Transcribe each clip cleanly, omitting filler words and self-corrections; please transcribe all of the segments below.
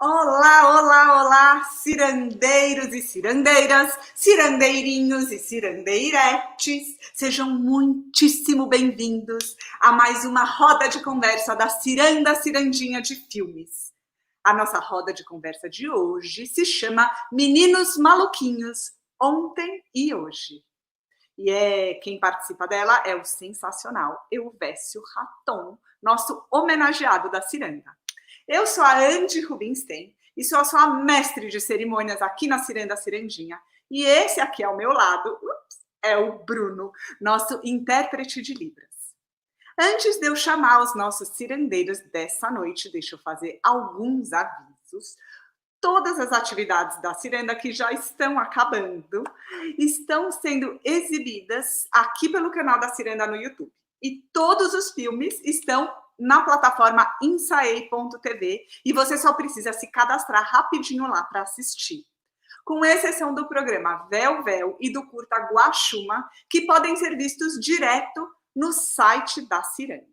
Olá, olá, olá, cirandeiros e cirandeiras, cirandeirinhos e cirandeiretes, sejam muitíssimo bem-vindos a mais uma roda de conversa da Ciranda Cirandinha de Filmes. A nossa roda de conversa de hoje se chama Meninos Maluquinhos, Ontem e Hoje. E quem participa dela é o sensacional Elvésio Raton, nosso homenageado da Ciranda. Eu sou a Andy Rubinstein e sou a sua mestre de cerimônias aqui na Ciranda Cirandinha. E esse aqui ao meu lado é o Bruno, nosso intérprete de Libras. Antes de eu chamar os nossos cirandeiros dessa noite, deixa eu fazer alguns avisos. Todas as atividades da Ciranda que já estão acabando estão sendo exibidas aqui pelo canal da Ciranda no YouTube. E todos os filmes estão na plataforma insaei.tv e você só precisa se cadastrar rapidinho lá para assistir. Com exceção do programa Véu Véu e do curta Guaxuma, que podem ser vistos direto no site da Ciranda.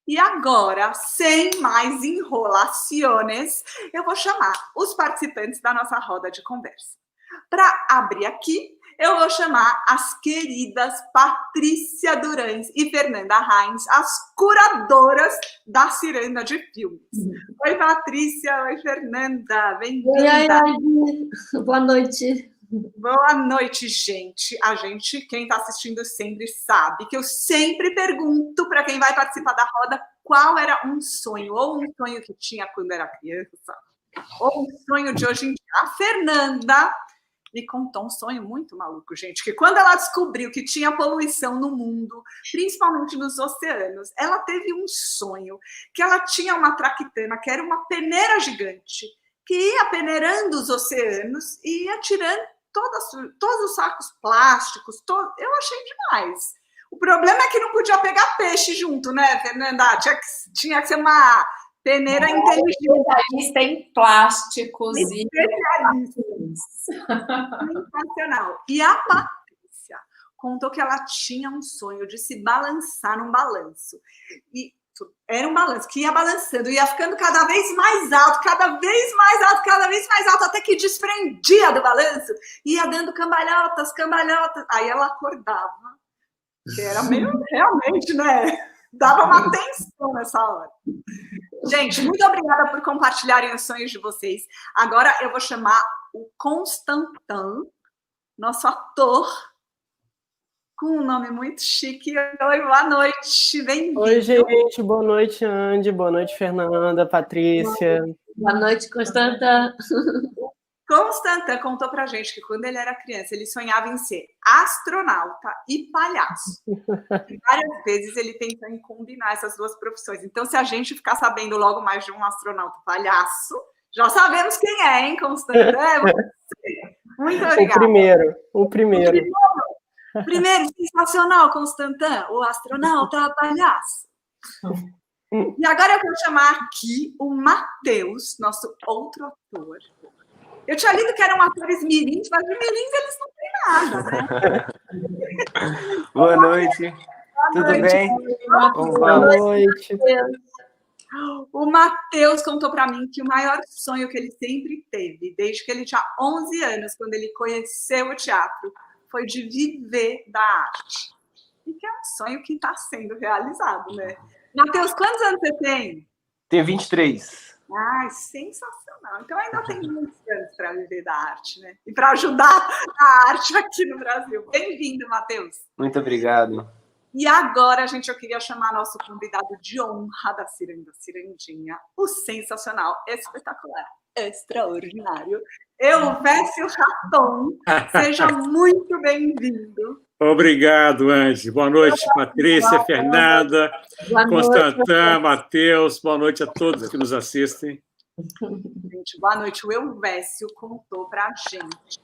E agora, sem mais enrolações, eu vou chamar os participantes da nossa roda de conversa. Para abrir aqui, eu vou chamar as queridas Patrícia Durães e Fernanda Reins, as curadoras da Ciranda de Filmes. Oi, Patrícia. Oi, Fernanda. Bem-vinda. Oi, boa noite. Boa noite, gente. Quem está assistindo sempre sabe que eu sempre pergunto para quem vai participar da roda qual era um sonho, ou um sonho que tinha quando era criança, ou um sonho de hoje em dia. A Fernanda me contou um sonho muito maluco, gente, que quando ela descobriu que tinha poluição no mundo, principalmente nos oceanos, ela teve um sonho que ela tinha uma traquitana, que era uma peneira gigante, que ia peneirando os oceanos e ia tirando todos os sacos plásticos. Eu achei demais. O problema é que não podia pegar peixe junto, né, Fernanda? Tinha que ser uma peneira inteligente. Especialista em plásticos e sensacional. E a Patrícia contou que ela tinha um sonho de se balançar num balanço. E era um balanço que ia balançando, ia ficando cada vez mais alto, cada vez mais alto, cada vez mais alto, até que desprendia do balanço, ia dando cambalhotas. Aí ela acordava, que era meio realmente, né? Dava uma tensão nessa hora. Gente, muito obrigada por compartilharem os sonhos de vocês. Agora eu vou chamar o Constantin, nosso ator, com um nome muito chique. Oi, boa noite, bem-vindo. Oi, gente, boa noite, Andy, boa noite, Fernanda, Patrícia. Boa noite, Constantin. Constantin contou pra gente que quando ele era criança, ele sonhava em ser astronauta e palhaço. E várias vezes ele tentou em combinar essas duas profissões. Então, se a gente ficar sabendo logo mais de um astronauta palhaço, já sabemos quem é, hein, Constantin? Muito obrigada. O primeiro. Primeiro, sensacional, Constantin, o astronauta palhaço. E agora eu vou chamar aqui o Matheus, nosso outro ator. Eu tinha lido que eram atores mirins, mas de mirins eles não têm nada, né? Boa noite. Tudo bem? Boa noite. O Matheus contou para mim que o maior sonho que ele sempre teve, desde que ele tinha 11 anos, quando ele conheceu o teatro, foi de viver da arte. E que é um sonho que está sendo realizado, né? Matheus, quantos anos você tem? Tenho 23. Ai, sensacional. Então ainda tem muitos anos para viver da arte, né? E para ajudar a arte aqui no Brasil. Bem-vindo, Matheus. Muito obrigado. E agora, gente, eu queria chamar nosso convidado de honra da Ciranda Cirandinha, o sensacional, espetacular, extraordinário, Elvésio Raton. Seja muito bem-vindo. Obrigado, Andy. Boa noite, Patrícia, Fernanda, Constantin, Matheus. Boa noite a todos que nos assistem. Gente, boa noite. O Elvésio contou para a gente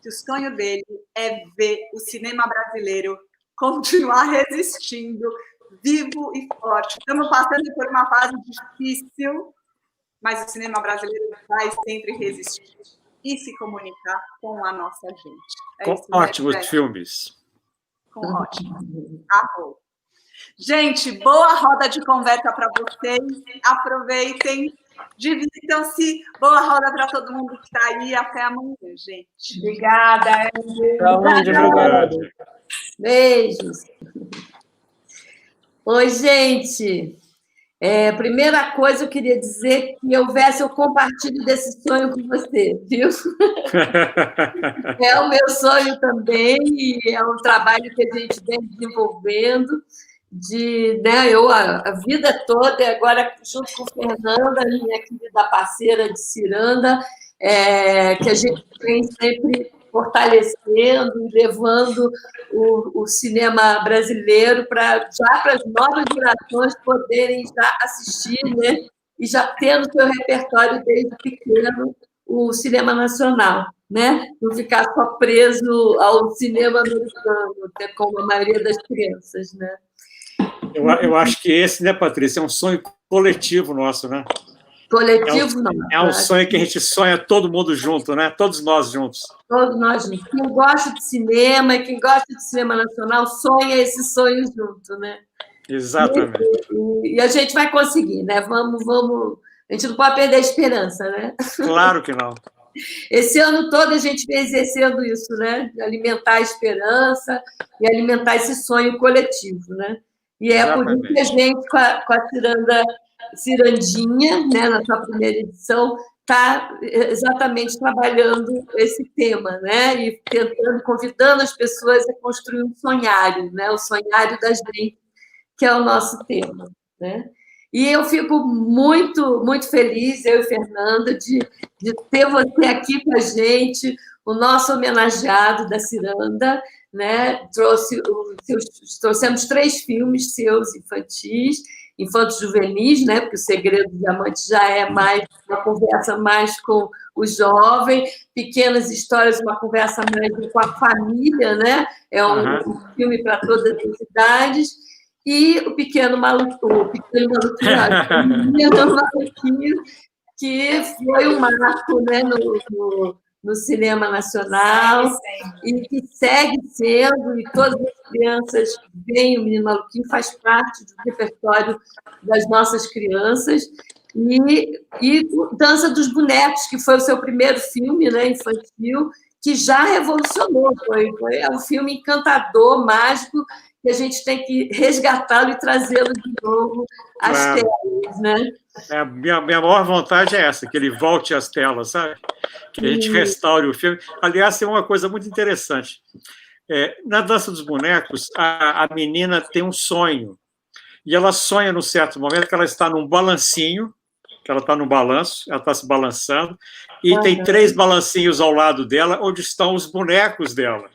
que o sonho dele é ver o cinema brasileiro continuar resistindo, vivo e forte. Estamos passando por uma fase difícil, mas o cinema brasileiro vai sempre resistir e se comunicar com a nossa gente. Com ótimos filmes. Com ótimos. Gente, boa roda de conversa para vocês. Aproveitem. Divirtam-se. Boa roda para todo mundo que está aí. Até amanhã, gente. Obrigada, Tchau, Andy. Obrigado. Beijos. Oi, gente. Primeira coisa, eu queria dizer que eu compartilho desse sonho com você, viu? É o meu sonho também, e é um trabalho que a gente vem desenvolvendo, eu a vida toda, e agora junto com Fernanda, minha querida parceira de ciranda, que a gente vem sempre fortalecendo e levando o cinema brasileiro já para as novas gerações poderem já assistir, né? E já tendo seu repertório desde pequeno o cinema nacional, né? Não ficar só preso ao cinema americano, como a maioria das crianças, né? Eu acho que esse, né, Patrícia, é um sonho coletivo nosso, né? Coletivo, não. É um sonho que a gente sonha todo mundo junto, né? Todos nós juntos. Todos nós juntos. Quem gosta de cinema, quem gosta de cinema nacional, sonha esse sonho junto, né? Exatamente. E a gente vai conseguir, né? Vamos. A gente não pode perder a esperança, né? Claro que não. Esse ano todo a gente vem exercendo isso, né? Alimentar a esperança e alimentar esse sonho coletivo, né? E é por isso que a gente, com a Cirandinha, né, na sua primeira edição, está exatamente trabalhando esse tema, né? E convidando as pessoas a construir um sonhário, né? O sonhário das gente, que é o nosso tema, né? E eu fico muito, muito feliz, eu e Fernanda, de ter você aqui com a gente, o nosso homenageado da Ciranda, né? Trouxemos 3 filmes seus infantis, infantos juvenis, né? Porque o Segredo do Diamante já é mais uma conversa mais com o jovem, Pequenas Histórias, uma conversa mais com a família, né? É um filme para todas as idades. E o Pequeno Maluquinho, que foi um marco, né, no cinema nacional, e que segue sendo, e todas as crianças veem o Menino Maluquinho, faz parte do repertório das nossas crianças, e Dança dos Bonecos, que foi o seu primeiro filme, né, infantil, que já revolucionou, foi um filme encantador, mágico, que a gente tem que resgatá-lo e trazê-lo de novo às telas, né? Minha maior vontade é essa, que ele volte às telas, sabe? Que a gente restaure o filme. Aliás, tem uma coisa muito interessante. Na Dança dos Bonecos, a menina tem um sonho. E ela sonha, num certo momento, que ela está num balancinho, que ela está no balanço, ela está se balançando, e tem 3 balancinhos ao lado dela, onde estão os bonecos dela,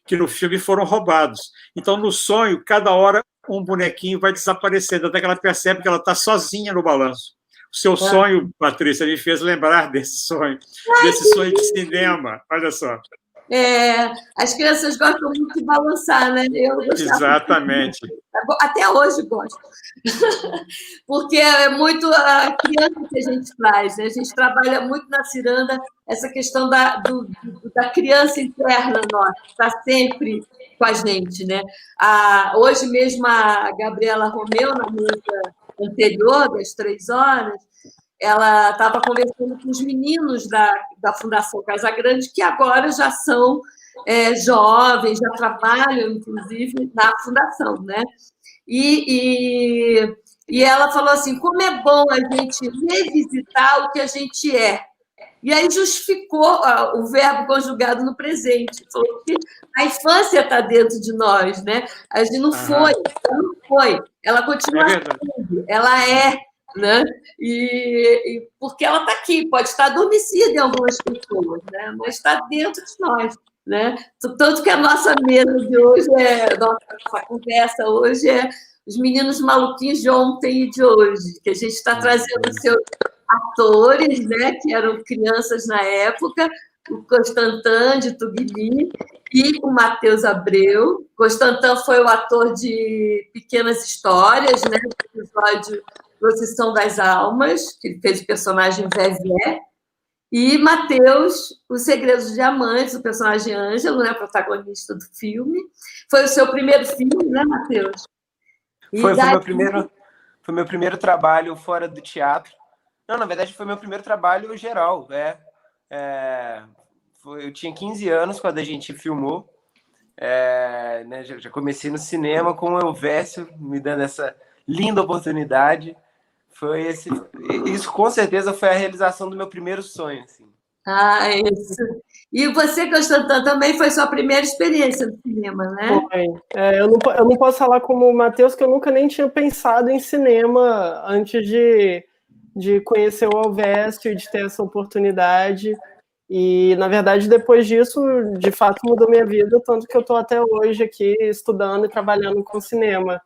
que no filme foram roubados. Então, no sonho, cada hora um bonequinho vai desaparecendo, até que ela percebe que ela está sozinha no balanço. O seu sonho, Patrícia, me fez lembrar desse sonho de cinema. Olha só. As crianças gostam muito de balançar, né? Exatamente. Até hoje gosto. Porque é muito a criança que a gente traz, né? A gente trabalha muito na Ciranda essa questão da criança interna nossa, que está sempre com a gente, né? Hoje mesmo a Gabriela Romeu, na mesa anterior, das 3 horas, ela estava conversando com os meninos da Fundação Casa Grande, que agora já são jovens, já trabalham, inclusive, na Fundação, né? E ela falou assim, como é bom a gente revisitar o que a gente é. E aí justificou o verbo conjugado no presente. Falou que a infância está dentro de nós, né? A gente não foi, ela não foi. Ela continua sendo, ela é, né? E porque ela está aqui, pode estar adormecida em algumas pessoas, né? Mas está dentro de nós, né? Tanto que a nossa mesa de hoje, nossa conversa hoje é os meninos maluquinhos de ontem e de hoje, que a gente está trazendo seus atores, né, que eram crianças na época, o Constantin de Tugni e o Matheus Abreu. Constantin foi o ator de Pequenas Histórias, né, do episódio Procissão das Almas, que ele fez o personagem Zezé, e Matheus, Os Segredos de Diamantes, o personagem Ângelo, né, protagonista do filme. Foi o seu primeiro filme, né, Matheus? Foi meu primeiro trabalho fora do teatro. Não, na verdade foi meu primeiro trabalho geral. Eu tinha 15 anos quando a gente filmou. Né, já comecei no cinema com o Elvésio me dando essa linda oportunidade. Isso com certeza foi a realização do meu primeiro sonho. Assim. Ah, isso. E você, Constantã, também foi sua primeira experiência no cinema, né? Foi. Eu não posso falar como o Matheus, que eu nunca nem tinha pensado em cinema antes de conhecer o Alvécio e de ter essa oportunidade. E, na verdade, depois disso, de fato, mudou minha vida, tanto que eu estou até hoje aqui estudando e trabalhando com cinema.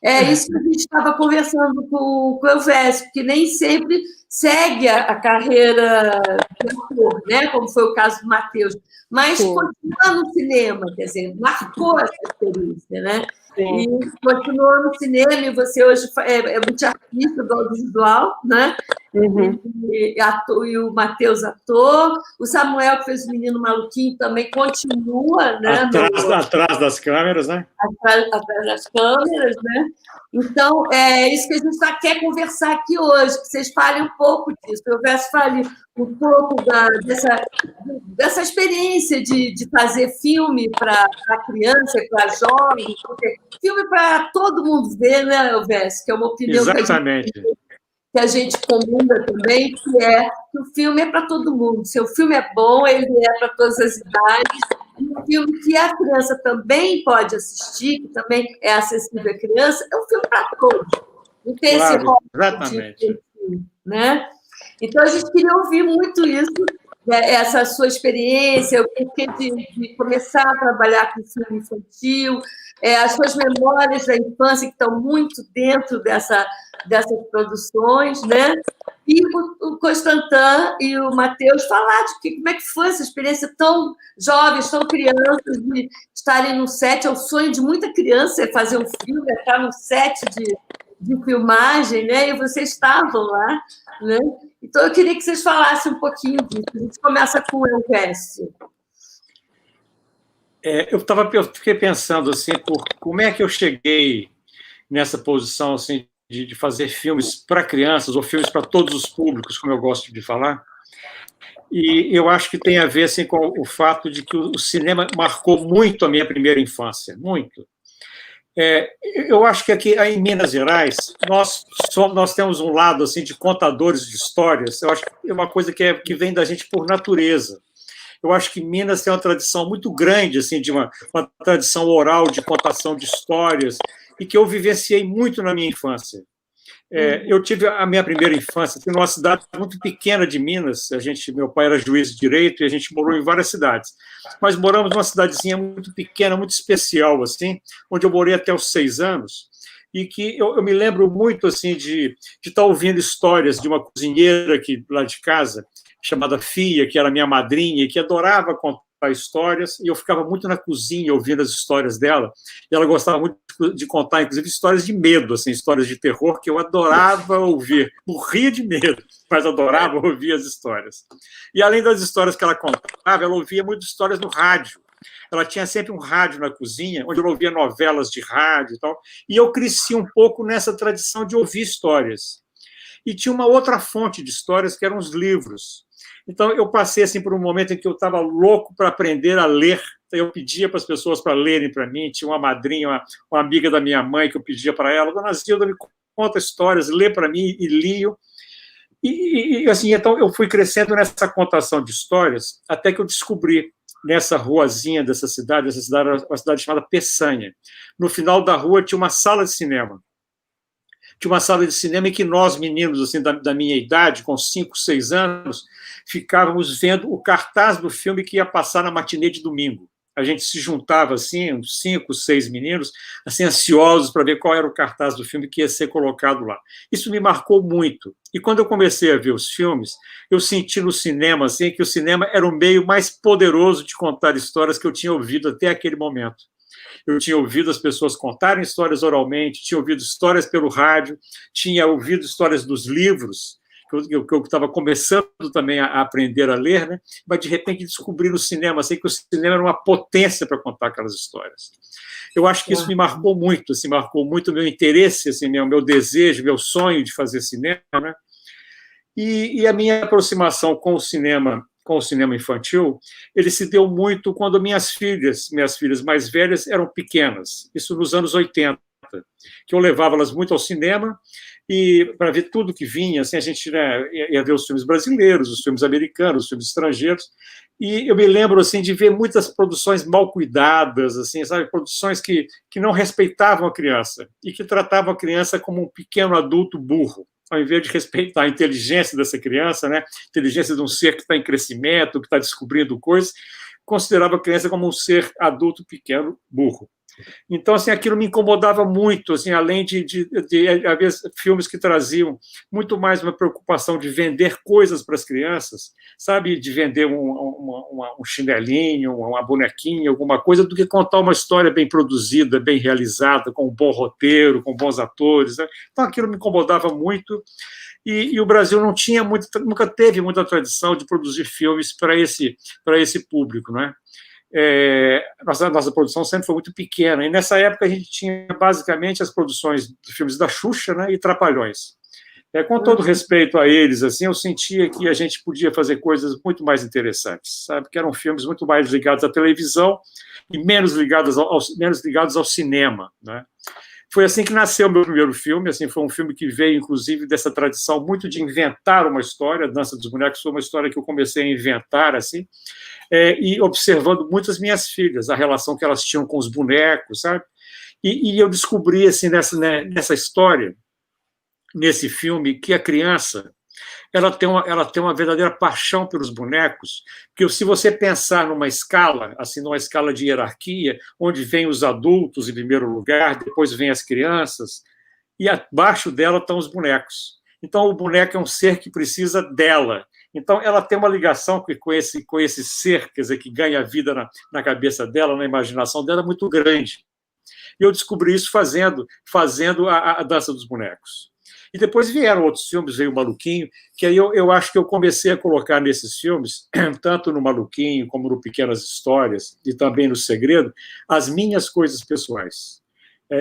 É isso que a gente estava conversando com o Elvésio, que nem sempre segue a carreira de ator, né? Como foi o caso do Matheus, mas continua no cinema, quer dizer, marcou essa experiência, né? Sim. E continuou no cinema, e você hoje é multiartista do audiovisual, né? Uhum. E o Matheus, ator, o Samuel, que fez o Menino Maluquinho, também continua, né? Atrás das câmeras, né? Atrás das câmeras, né? Então, é isso que a gente quer conversar aqui hoje, que vocês falem um pouco disso, que eu fale um pouco dessa experiência de fazer filme para criança, para jovens, filme para todo mundo ver, né, Elvésio? Que é uma opinião que a gente comunga também, que é que o filme é para todo mundo. Se o filme é bom, ele é para todas as idades. E um filme que a criança também pode assistir, que também é acessível à criança, é um filme para todos. Não tem esse rol, exatamente. Né? Então, a gente queria ouvir muito isso, né? Essa sua experiência, o porquê de começar a trabalhar com filme infantil, as suas memórias da infância, que estão muito dentro dessas produções, né? E o Constantã e o Matheus falar de como é que foi essa experiência tão jovens, tão crianças, de estarem no set. É o sonho de muita criança fazer um filme, estar no set de filmagem, né? E vocês estavam lá, né? Então, eu queria que vocês falassem um pouquinho disso. A gente começa com o Elvésio. Eu fiquei pensando assim, como é que eu cheguei nessa posição assim, de fazer filmes para crianças ou filmes para todos os públicos, como eu gosto de falar. E eu acho que tem a ver assim, com o fato de que o cinema marcou muito a minha primeira infância, muito. Eu acho que aqui em Minas Gerais nós temos um lado assim de contadores de histórias. Eu acho que é uma coisa que vem da gente por natureza. Eu acho que Minas tem uma tradição muito grande assim de uma tradição oral de contação de histórias e que eu vivenciei muito na minha infância. Eu tive a minha primeira infância numa cidade muito pequena de Minas. Meu pai era juiz de direito e a gente morou em várias cidades. Mas moramos numa cidadezinha muito pequena, muito especial, assim, onde eu morei até os 6 anos, e que eu me lembro muito assim de estar ouvindo histórias de uma cozinheira aqui lá de casa, chamada Fia, que era minha madrinha, e que adorava contar histórias, e eu ficava muito na cozinha ouvindo as histórias dela, e ela gostava muito de contar, inclusive, histórias de medo, assim, histórias de terror, que eu adorava ouvir, morria de medo, mas adorava ouvir as histórias. E além das histórias que ela contava, ela ouvia muitas histórias no rádio. Ela tinha sempre um rádio na cozinha, onde eu ouvia novelas de rádio e tal, e eu cresci um pouco nessa tradição de ouvir histórias. E tinha uma outra fonte de histórias, que eram os livros. Então, eu passei assim, por um momento em que eu estava louco para aprender a ler. Eu pedia para as pessoas para lerem para mim. Tinha uma madrinha, uma amiga da minha mãe, que eu pedia para ela: Dona Zilda, me conta histórias, lê para mim, e lia. E assim, então, eu fui crescendo nessa contação de histórias, até que eu descobri, nessa ruazinha dessa cidade era uma cidade chamada Peçanha. No final da rua tinha uma sala de cinema. Tinha uma sala de cinema em que nós, meninos assim, da minha idade, com 5, 6 anos, ficávamos vendo o cartaz do filme que ia passar na matinê de domingo. A gente se juntava, assim, uns 5, 6 meninos, assim, ansiosos para ver qual era o cartaz do filme que ia ser colocado lá. Isso me marcou muito. E quando eu comecei a ver os filmes, eu senti no cinema, assim, que o cinema era o meio mais poderoso de contar histórias que eu tinha ouvido até aquele momento. Eu tinha ouvido as pessoas contarem histórias oralmente, tinha ouvido histórias pelo rádio, tinha ouvido histórias dos livros, que eu estava começando também a aprender a ler, né? Mas, de repente, descobri no cinema assim, que o cinema era uma potência para contar aquelas histórias. Eu acho que isso me marcou muito, assim, marcou muito o meu interesse, assim, meu desejo, meu sonho de fazer cinema, né? E a minha aproximação com o cinema infantil, ele se deu muito quando minhas filhas mais velhas eram pequenas, isso nos anos 80, que eu levava-las muito ao cinema e para ver tudo que vinha, assim, a gente, né, ia ver os filmes brasileiros, os filmes americanos, os filmes estrangeiros, e eu me lembro assim de ver muitas produções mal cuidadas, assim, sabe, produções que não respeitavam a criança e que tratavam a criança como um pequeno adulto burro, ao invés de respeitar a inteligência dessa criança, né, inteligência de um ser que está em crescimento, que está descobrindo coisas, considerava a criança como um ser adulto pequeno burro. Então, assim, aquilo me incomodava muito, assim, além de haver filmes que traziam muito mais uma preocupação de vender coisas para as crianças, sabe, de vender um chinelinho, uma bonequinha, alguma coisa, do que contar uma história bem produzida, bem realizada, com um bom roteiro, com bons atores, né? Então, aquilo me incomodava muito. E o Brasil não tinha nunca teve muita tradição de produzir filmes para esse público, não é? Nossa produção sempre foi muito pequena, e nessa época a gente tinha basicamente as produções de filmes da Xuxa, né, e Trapalhões. Com todo respeito a eles, assim, eu sentia que a gente podia fazer coisas muito mais interessantes, sabe? Que eram filmes muito mais ligados à televisão e menos ligados ao cinema, né? Foi assim que nasceu o meu primeiro filme, assim, foi um filme que veio, inclusive, dessa tradição muito de inventar uma história. A Dança dos Bonecos foi uma história que eu comecei a inventar, assim, e observando muito as minhas filhas, a relação que elas tinham com os bonecos, sabe? E eu descobri, assim, nessa história, nesse filme, que a criança ela tem uma verdadeira paixão pelos bonecos, porque se você pensar numa escala, assim, numa escala de hierarquia, onde vem os adultos em primeiro lugar, depois vem as crianças, e abaixo dela estão os bonecos. Então, o boneco é um ser que precisa dela. Então, ela tem uma ligação com esse ser, quer dizer, que ganha vida na cabeça dela, na imaginação dela, muito grande. E eu descobri isso fazendo a Dança dos Bonecos. E depois vieram outros filmes, veio o Maluquinho, que aí eu acho que eu comecei a colocar nesses filmes, tanto no Maluquinho como no Pequenas Histórias e também no Segredo, as minhas coisas pessoais.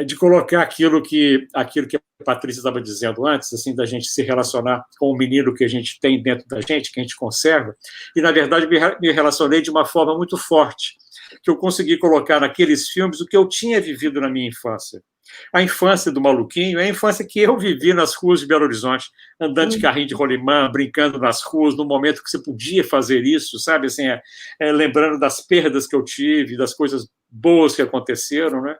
De colocar aquilo que a Patrícia estava dizendo antes, assim, da gente se relacionar com o menino que a gente tem dentro da gente, que a gente conserva, e, na verdade, me relacionei de uma forma muito forte, que eu consegui colocar naqueles filmes o que eu tinha vivido na minha infância. A infância do Maluquinho é a infância que eu vivi nas ruas de Belo Horizonte, andando de carrinho de rolimã, brincando nas ruas, no momento que você podia fazer isso, sabe? Assim, lembrando das perdas que eu tive, das coisas boas que aconteceram, né?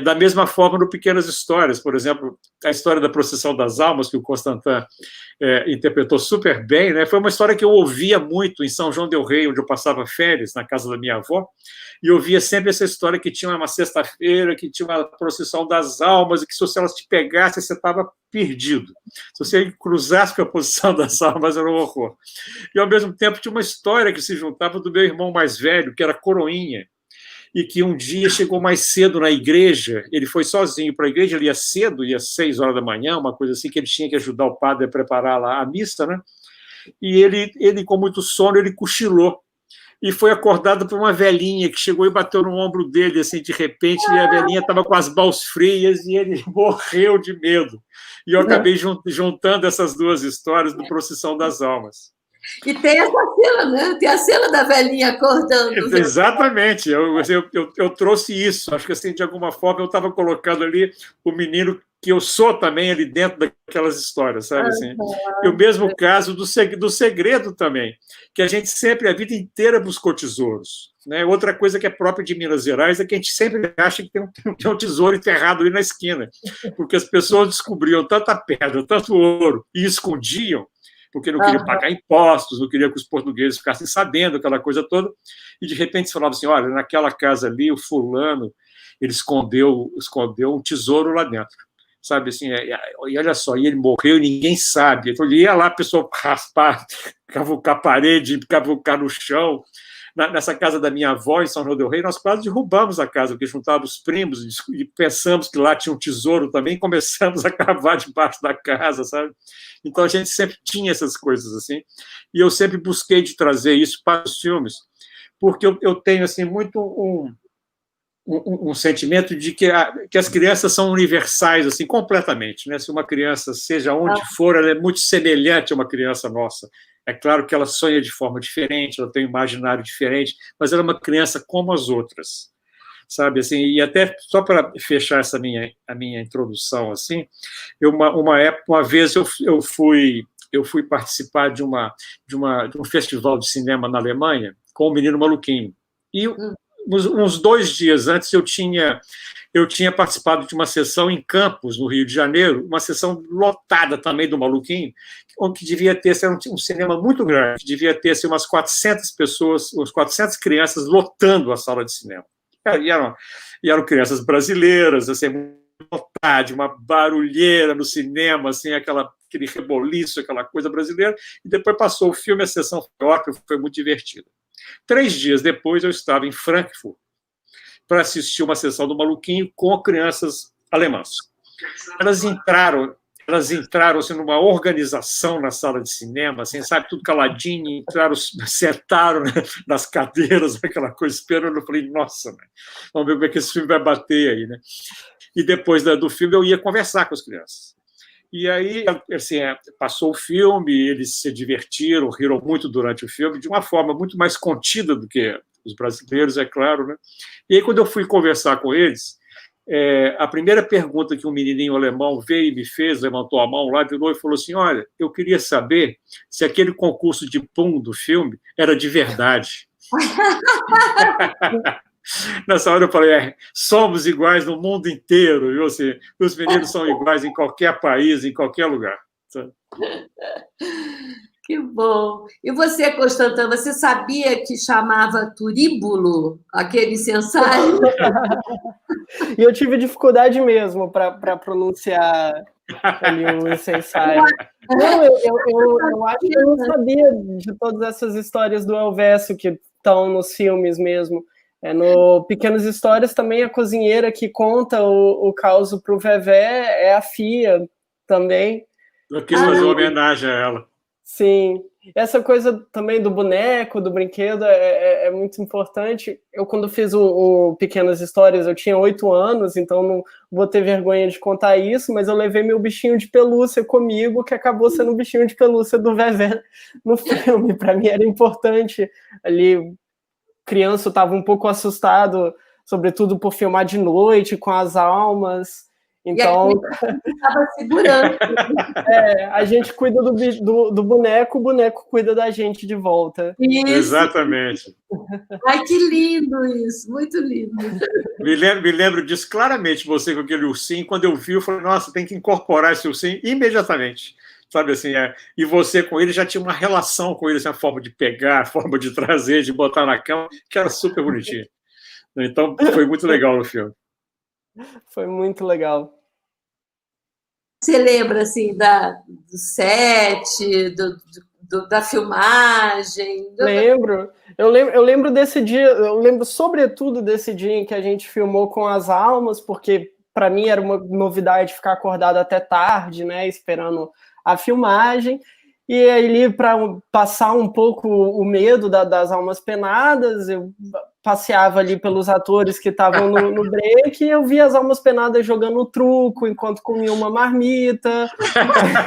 Da mesma forma no Pequenas Histórias, por exemplo, a história da Procissão das Almas, que o Constantin interpretou super bem, né? Foi uma história que eu ouvia muito em São João del Rei, onde eu passava férias, na casa da minha avó, e eu ouvia sempre essa história que tinha uma sexta-feira, que tinha uma Procissão das Almas, e que se elas te pegassem, você estava perdido. Se você cruzasse com a Procissão das Almas, era um horror. E, ao mesmo tempo, tinha uma história que se juntava do meu irmão mais velho, que era Coroinha, e que um dia chegou mais cedo na igreja, ele foi sozinho para a igreja, ele ia cedo, ia às 6 horas da manhã, uma coisa assim, que ele tinha que ajudar o padre a preparar lá a missa, né? E ele com muito sono, ele cochilou, e foi acordado por uma velhinha que chegou e bateu no ombro dele, assim, de repente, e a velhinha estava com as mãos frias, e ele morreu de medo. E eu acabei juntando essas duas histórias do Procissão das Almas. E tem essa cena, né? Tem a cena da velhinha acordando. Exatamente, eu trouxe isso. Acho que, assim, de alguma forma, eu estava colocando ali o menino que eu sou também ali dentro daquelas histórias, sabe? Assim. E o mesmo caso do Segredo também, que a gente sempre, a vida inteira, buscou tesouros. Né? Outra coisa que é própria de Minas Gerais é que a gente sempre acha que tem um tesouro enterrado ali na esquina, porque as pessoas descobriam tanta pedra, tanto ouro, e escondiam, porque não queriam pagar impostos, não queriam que os portugueses ficassem sabendo aquela coisa toda, e de repente falava assim, olha, naquela casa ali, o fulano, ele escondeu um tesouro lá dentro, sabe, assim, e olha só, e ele morreu e ninguém sabe, então ele ia lá, a pessoa raspar, cavucar a parede, cavucar no chão. Nessa casa da minha avó, em São João del Rei, nós quase derrubamos a casa, porque juntávamos os primos e pensamos que lá tinha um tesouro também, e começamos a cavar debaixo da casa, sabe? Então, a gente sempre tinha essas coisas assim, e eu sempre busquei de trazer isso para os filmes, porque eu tenho, assim, muito um sentimento de que as crianças são universais, assim, completamente, né? Se uma criança, seja onde for, ela é muito semelhante a uma criança nossa. É claro que ela sonha de forma diferente, ela tem um imaginário diferente, mas ela é uma criança como as outras, sabe? Assim, e até só para fechar a minha introdução, assim, uma vez eu fui participar de um festival de cinema na Alemanha com o Menino Maluquinho. E uns 2 dias antes eu tinha participado de uma sessão em Campos, no Rio de Janeiro, uma sessão lotada também do Maluquinho, onde devia ter um cinema muito grande, devia ter assim, umas 400 pessoas, umas 400 crianças lotando a sala de cinema. E eram crianças brasileiras, assim, vontade, uma barulheira no cinema, assim, aquele reboliço, aquela coisa brasileira, e depois passou o filme, a sessão foi ótima, foi muito divertida. 3 dias depois, eu estava em Frankfurt para assistir uma sessão do Maluquinho com crianças alemãs. Elas entraram assim, numa organização na sala de cinema, assim, sabe, tudo caladinho, sentaram, né, nas cadeiras, aquela coisa, esperando. Eu falei, nossa, né, vamos ver como é que esse filme vai bater aí, né? E depois do filme eu ia conversar com as crianças. E aí, assim, passou o filme, eles se divertiram, riram muito durante o filme, de uma forma muito mais contida do que os brasileiros, é claro, né? E aí, quando eu fui conversar com eles, a primeira pergunta que um menininho alemão veio e me fez, levantou a mão lá, virou e falou assim, olha, eu queria saber se aquele concurso de pum do filme era de verdade. Nessa hora eu falei, somos iguais no mundo inteiro, viu? Assim, os meninos são iguais em qualquer país, em qualquer lugar. Que bom. E você, Constantã, você sabia que chamava turíbulo, aquele incensário? E eu tive dificuldade mesmo para pronunciar ali o incensário. Não, eu acho que eu não sabia de todas essas histórias do Elvésio que estão nos filmes mesmo. No Pequenas Histórias também a cozinheira que conta o caos para o Vevé é a Fia também. Eu quis fazer uma homenagem a ela. Sim. Essa coisa também do boneco, do brinquedo, é muito importante. Eu, quando fiz o Pequenas Histórias, eu tinha 8 anos, então não vou ter vergonha de contar isso, mas eu levei meu bichinho de pelúcia comigo, que acabou sendo o bichinho de pelúcia do Vevé no filme. Para mim era importante ali. Criança estava um pouco assustado, sobretudo por filmar de noite com as almas. Então, estava segurando. A gente cuida do boneco, o boneco cuida da gente de volta. Isso. Exatamente. Ai, que lindo isso, muito lindo. Me lembro disso claramente, você com aquele ursinho. Quando eu vi, eu falei, nossa, tem que incorporar esse ursinho imediatamente. Sabe assim, e você com ele já tinha uma relação com ele, assim, a forma de pegar, a forma de trazer, de botar na cama, que era super bonitinho. Então, foi muito legal no filme. Foi muito legal. Você lembra, assim, do set, da filmagem? Lembro. Eu lembro desse dia, eu lembro sobretudo desse dia em que a gente filmou com as almas, porque para mim era uma novidade ficar acordado até tarde, né, esperando a filmagem, e aí para passar um pouco o medo das almas penadas, eu passeava ali pelos atores que estavam no break e eu via as almas penadas jogando truco enquanto comia uma marmita.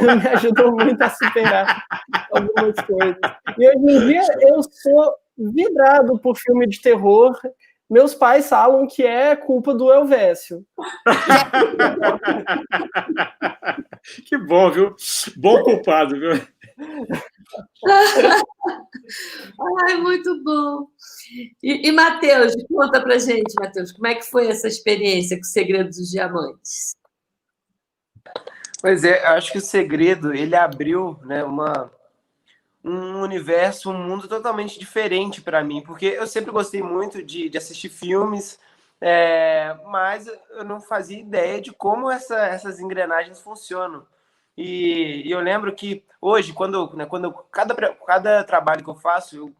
Me ajudou muito a superar algumas coisas. E hoje em dia eu sou vidrado por filme de terror. Meus pais falam que é culpa do Elvésio. Que bom, viu? Bom culpado, viu? Ai, muito bom. E Matheus, conta pra gente, Matheus, como é que foi essa experiência com o Segredo dos Diamantes? Pois é, eu acho que o Segredo, ele abriu, né, um universo, um mundo totalmente diferente para mim, porque eu sempre gostei muito de assistir filmes, mas eu não fazia ideia de como essas engrenagens funcionam. E eu lembro que hoje, cada trabalho que eu faço,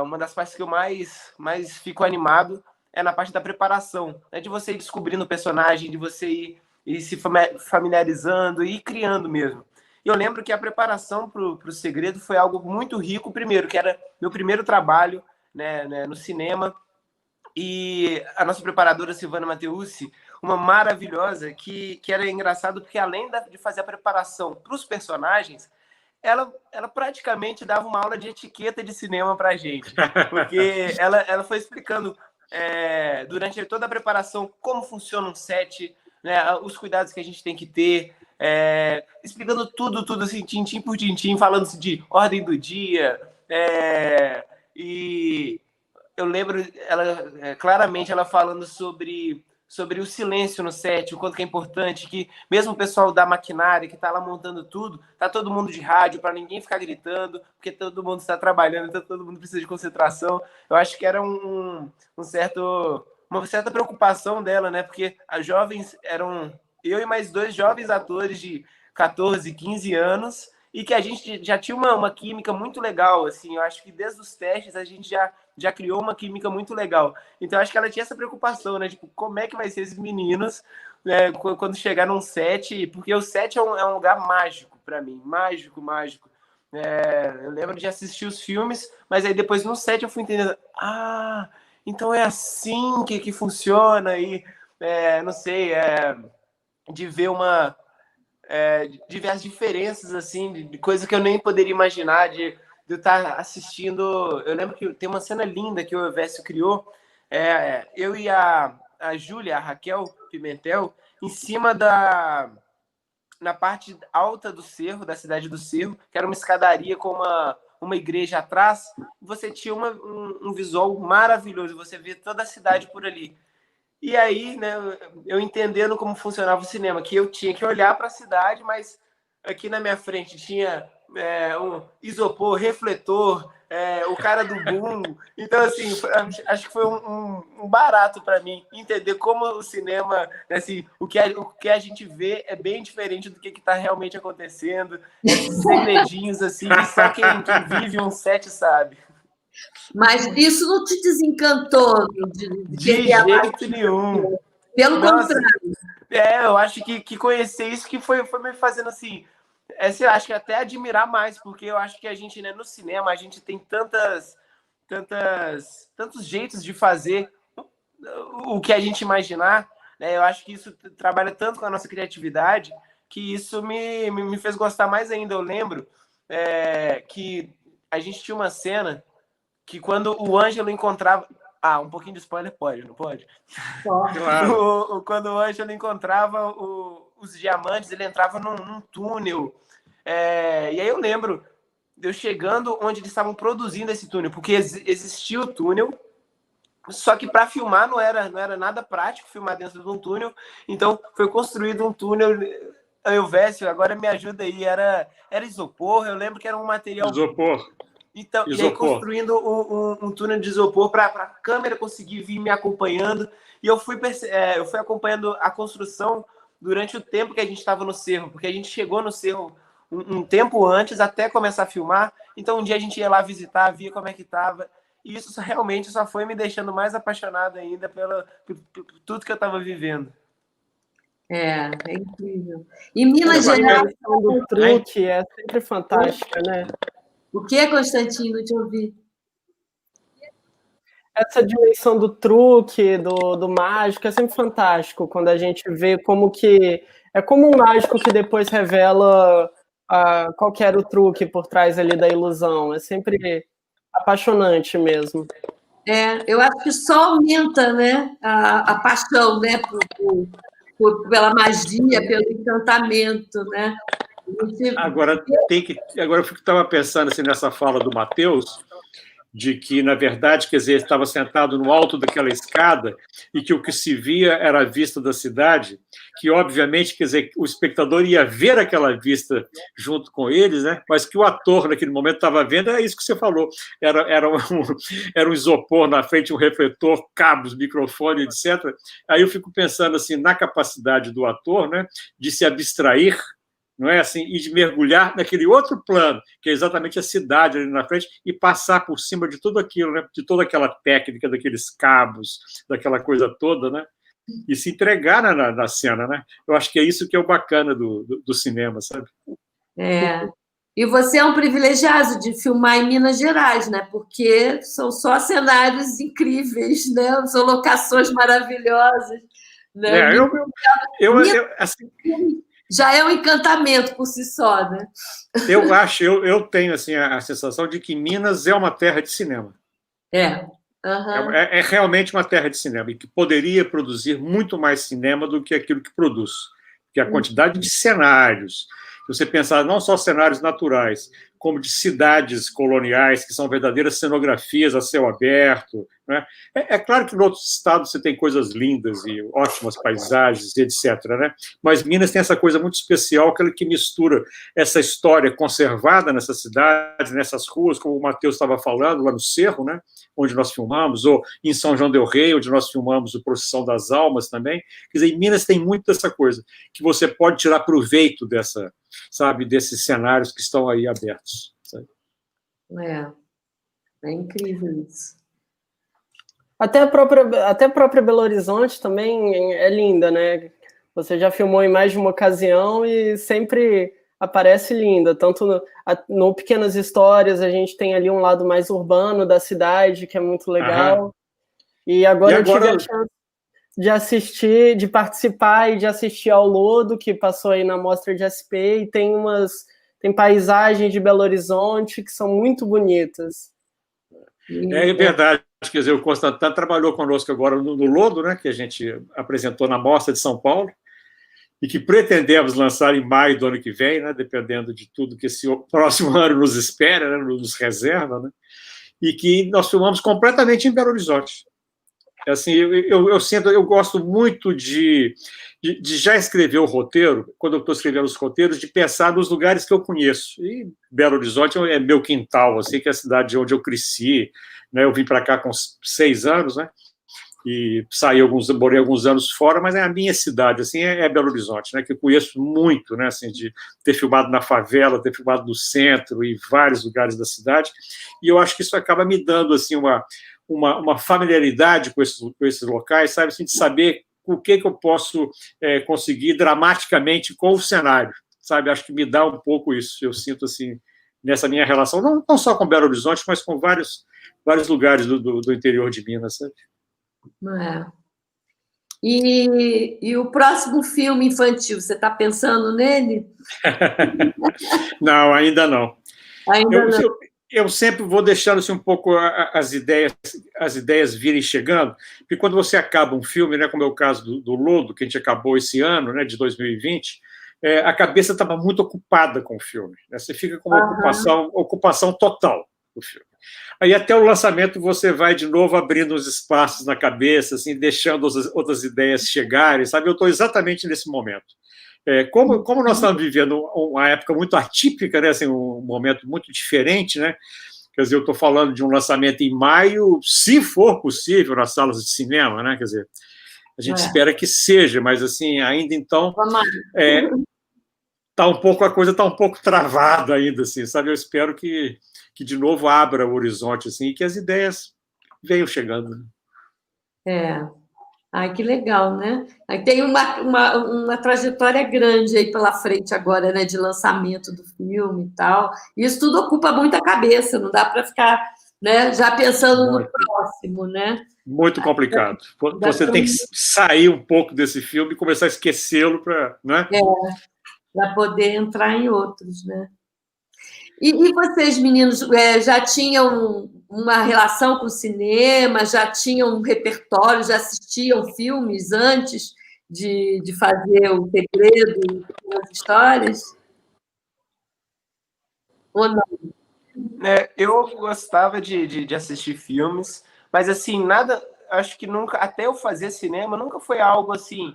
uma das partes que eu mais fico animado é na parte da preparação, né? De você ir descobrindo o personagem, de você ir se familiarizando e ir criando mesmo. E eu lembro que a preparação para o Segredo foi algo muito rico, primeiro, que era meu primeiro trabalho, né, no cinema. E a nossa preparadora, Silvana Mateucci, uma maravilhosa, que era engraçado porque, além de fazer a preparação para os personagens, ela praticamente dava uma aula de etiqueta de cinema para a gente. Porque ela foi explicando, durante toda a preparação, como funciona um set, né, os cuidados que a gente tem que ter, explicando tudo assim, tintim por tintim, falando de ordem do dia. E eu lembro claramente ela falando sobre o silêncio no set, o quanto que é importante, que mesmo o pessoal da maquinária que está lá montando tudo, tá todo mundo de rádio para ninguém ficar gritando, porque todo mundo está trabalhando, então todo mundo precisa de concentração. Eu acho que era uma certa preocupação dela, né? Porque as jovens eram eu e mais 2 jovens atores de 14, 15 anos, e que a gente já tinha uma química muito legal, assim. Eu acho que desde os testes a gente já criou uma química muito legal. Então, acho que ela tinha essa preocupação, né? Tipo, como é que vai ser esses meninos, né, quando chegar num set? Porque o set é um lugar mágico para mim. Mágico, mágico. Eu lembro de assistir os filmes, mas aí depois no set eu fui entendendo. Ah, então é assim que funciona. E, não sei, de ver de ver as diferenças, assim, de coisa que eu nem poderia imaginar, de eu estar assistindo. Eu lembro que tem uma cena linda que o Evécio criou, eu e a Júlia, a Raquel Pimentel, em cima na parte alta do cerro, da cidade do Cerro, que era uma escadaria com uma igreja atrás, você tinha um visual maravilhoso, você vê toda a cidade por ali. E aí, né, eu entendendo como funcionava o cinema, que eu tinha que olhar para a cidade, mas aqui na minha frente tinha um isopor, refletor, o cara do boom. Então, assim, acho que foi um barato para mim entender como o cinema, assim, o que a gente vê é bem diferente do que está realmente acontecendo. Esses segredinhos, assim, que só quem vive um set sabe. Mas isso não te desencantou de jeito nenhum. Pelo contrário. Eu acho que conhecer isso que foi me fazendo assim. Acho que até admirar mais, porque eu acho que a gente, né, no cinema, a gente tem tantos jeitos de fazer o que a gente imaginar, né? Eu acho que isso trabalha tanto com a nossa criatividade que isso me fez gostar mais ainda. Eu lembro que a gente tinha uma cena que quando o Ângelo encontrava... um pouquinho de spoiler pode, não pode? Claro. Quando o Ângelo encontrava os diamantes, ele entrava num túnel. E aí eu lembro de eu chegando onde eles estavam produzindo esse túnel, porque existia o túnel, só que para filmar não era nada prático filmar dentro de um túnel, então foi construído um túnel. Elvésio, agora me ajuda aí, era isopor, eu lembro que era um material... Isopor. Então, e aí construindo um túnel de isopor para a câmera conseguir vir me acompanhando. E eu fui acompanhando a construção durante o tempo que a gente estava no cerro, porque a gente chegou no cerro um tempo antes, até começar a filmar. Então, um dia a gente ia lá visitar, via como é que estava. E isso realmente só foi me deixando mais apaixonado ainda por tudo que eu estava vivendo. É incrível. E Minas Gerais... O truque é sempre fantástica, né? O que, Constantino, te ouvi? Essa dimensão do truque, do mágico, é sempre fantástico quando a gente vê como que... É como um mágico que depois revela qual que era o truque por trás ali da ilusão. É sempre apaixonante mesmo. Eu acho que só aumenta, né, a paixão, né, pela magia, pelo encantamento, né? Agora eu estava pensando assim, nessa fala do Matheus, de que, na verdade, quer dizer, ele estava sentado no alto daquela escada e que o que se via era a vista da cidade, que, obviamente, quer dizer, o espectador ia ver aquela vista junto com eles, né? Mas que o ator, naquele momento, estava vendo, é isso que você falou, era um isopor na frente, um refletor, cabos, microfone, etc. Aí eu fico pensando assim, na capacidade do ator, né, de se abstrair, não é assim, e de mergulhar naquele outro plano, que é exatamente a cidade ali na frente, e passar por cima de tudo aquilo, né, de toda aquela técnica, daqueles cabos, daquela coisa toda, né, e se entregar na cena, né? Eu acho que é isso que é o bacana do cinema, sabe? E você é um privilegiado de filmar em Minas Gerais, né? Porque são só cenários incríveis, né? São locações maravilhosas, né? É, assim, Já é um encantamento por si só, né? eu tenho assim, a sensação de que Minas é uma terra de cinema. É. Uhum. É realmente uma terra de cinema e que poderia produzir muito mais cinema do que aquilo que produz. Porque a quantidade de cenários, se você pensar não só cenários naturais, como de cidades coloniais, que são verdadeiras cenografias a céu aberto. Né? É claro que em outros estados você tem coisas lindas e ótimas paisagens, etc. Né? Mas Minas tem essa coisa muito especial, aquela que mistura essa história conservada nessas cidades, nessas ruas, como o Matheus estava falando, lá no Cerro, né? Onde nós filmamos, ou em São João del Rei, onde nós filmamos o Procissão das Almas também. Quer dizer, em Minas tem muito dessa coisa, que você pode tirar proveito desses cenários que estão aí abertos. Sabe? É incrível isso. Até a própria Belo Horizonte também é linda, né? Você já filmou em mais de uma ocasião e sempre aparece linda. Tanto no Pequenas Histórias, a gente tem ali um lado mais urbano da cidade, que é muito legal. Aham. E agora eu tive a chance de assistir, de participar e de assistir ao Lodo, que passou aí na Mostra de SP, e tem paisagens de Belo Horizonte que são muito bonitas. É verdade. Quer dizer, o Constantin trabalhou conosco agora no Lodo, né, que a gente apresentou na Mostra de São Paulo, e que pretendemos lançar em maio do ano que vem, né, dependendo de tudo que esse próximo ano nos espera, né, nos reserva, né, e que nós filmamos completamente em Belo Horizonte. Assim, eu gosto muito de já escrever o roteiro, quando eu estou escrevendo os roteiros, de pensar nos lugares que eu conheço. E Belo Horizonte é meu quintal, assim, que é a cidade onde eu cresci, né? Eu vim para cá com 6 anos, né? E morei alguns anos fora, mas é a minha cidade, assim, é Belo Horizonte, né? Que eu conheço muito, né? Assim, de ter filmado na favela, ter filmado no centro e vários lugares da cidade. E eu acho que isso acaba me dando, assim, uma familiaridade com esses locais, sabe? Assim, de saber o que eu posso conseguir dramaticamente com o cenário, sabe? Acho que me dá um pouco isso. Eu sinto, assim, nessa minha relação, não só com Belo Horizonte, mas com vários lugares do interior de Minas, sabe? E o próximo filme infantil, você está pensando nele? Não, ainda não. Ainda não. Eu sempre vou deixando assim, um pouco as ideias virem chegando, porque quando você acaba um filme, né, como é o caso do Lodo, que a gente acabou esse ano, né, de 2020, a cabeça estava muito ocupada com o filme. Né? Você fica com uma ocupação total do filme. Aí até o lançamento você vai de novo abrindo os espaços na cabeça, assim, deixando outras ideias chegarem, sabe? Eu estou exatamente nesse momento. Como nós estamos vivendo uma época muito atípica, né? Assim, um momento muito diferente, né? Quer dizer, eu estou falando de um lançamento em maio, se for possível, nas salas de cinema, né? Quer dizer, a gente espera que seja, mas assim, ainda então a coisa está um pouco travada ainda, assim, sabe? Eu espero que de novo abra o horizonte, assim, e que as ideias venham chegando. Ai, que legal, né? Aí tem uma trajetória grande aí pela frente agora, né? De lançamento do filme e tal. Isso tudo ocupa muita cabeça, não dá para ficar, né, já pensando no próximo, né? Muito complicado. Você tem que sair um pouco desse filme e começar a esquecê-lo para, né? Para poder entrar em outros, né? E vocês, meninos, já tinham uma relação com o cinema, já tinham um repertório, já assistiam filmes antes de fazer O Segredo e as histórias? Ou não? Eu gostava de assistir filmes, mas assim, nada, acho que nunca, até eu fazer cinema, nunca foi algo assim,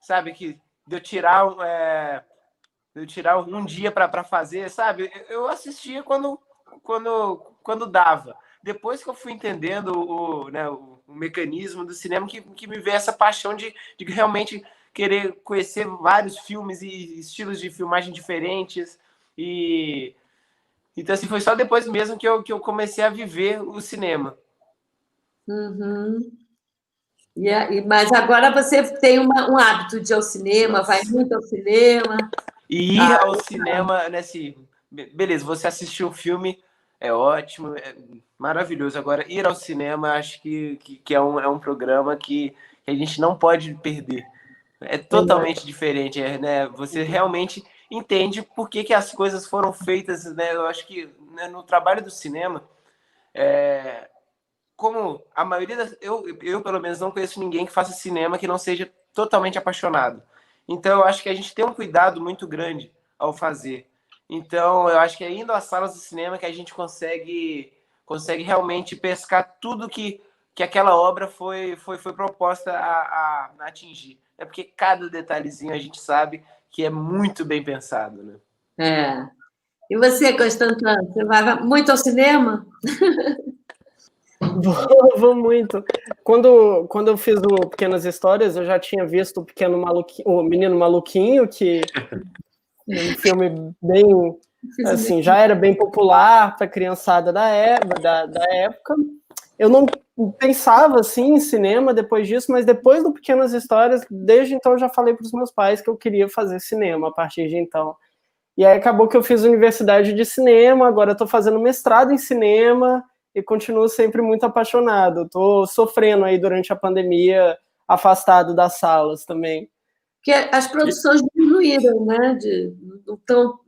sabe, que de eu tirar um dia para fazer, sabe? Eu assistia quando dava. Depois que eu fui entendendo o mecanismo do cinema, que me veio essa paixão de realmente querer conhecer vários filmes e estilos de filmagem diferentes. Então, assim, foi só depois mesmo que eu comecei a viver o cinema. Mas agora você tem um hábito de ir ao cinema, vai muito ao cinema? E ir ao cinema, né, assim, beleza, você assistiu o filme, é ótimo, é maravilhoso. Agora, ir ao cinema, acho que é um programa que a gente não pode perder. É totalmente diferente, né? Você realmente entende por que as coisas foram feitas, né? Eu acho que, né, no trabalho do cinema, como a maioria das... Eu, pelo menos, não conheço ninguém que faça cinema que não seja totalmente apaixonado. Então, eu acho que a gente tem um cuidado muito grande ao fazer. Então, eu acho que é indo às salas de cinema que a gente consegue realmente pescar tudo que aquela obra foi proposta a atingir. É porque cada detalhezinho a gente sabe que é muito bem pensado, né? É. E você, Constantino, você vai muito ao cinema? Vou muito. Quando eu fiz o Pequenas Histórias, eu já tinha visto o Menino Maluquinho, que é um filme bem, assim, já era bem popular para a criançada da época. Eu não pensava assim em cinema depois disso, mas depois do Pequenas Histórias, desde então eu já falei para os meus pais que eu queria fazer cinema a partir de então. E aí acabou que eu fiz universidade de cinema, agora estou fazendo mestrado em cinema e continuo sempre muito apaixonado. Estou sofrendo aí durante a pandemia, afastado das salas também. Porque as produções diminuíram, né? Não tão,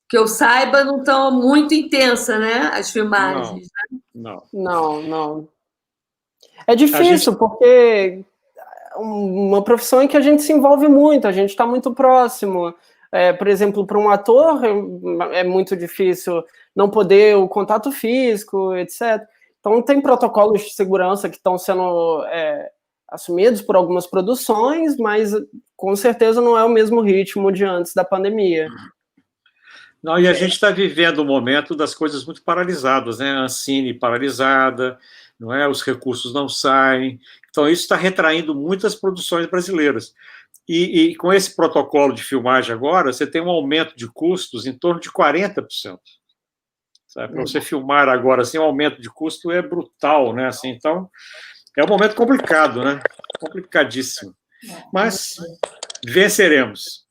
que eu saiba, não estão muito intensa, né? As filmagens. Não. É difícil, porque é uma profissão em que a gente se envolve muito, a gente está muito próximo. Por exemplo, para um ator é muito difícil não poder o contato físico, etc. Então, tem protocolos de segurança que estão sendo assumidos por algumas produções, mas com certeza não é o mesmo ritmo de antes da pandemia. Não, e a gente está vivendo um momento das coisas muito paralisadas, né? A Ancine paralisada, não é? Os recursos não saem. Então, isso está retraindo muitas produções brasileiras. E com esse protocolo de filmagem agora, você tem um aumento de custos em torno de 40%. Para você filmar agora, assim, o aumento de custo é brutal, né? Assim, então, é um momento complicado, né? Complicadíssimo. Mas venceremos.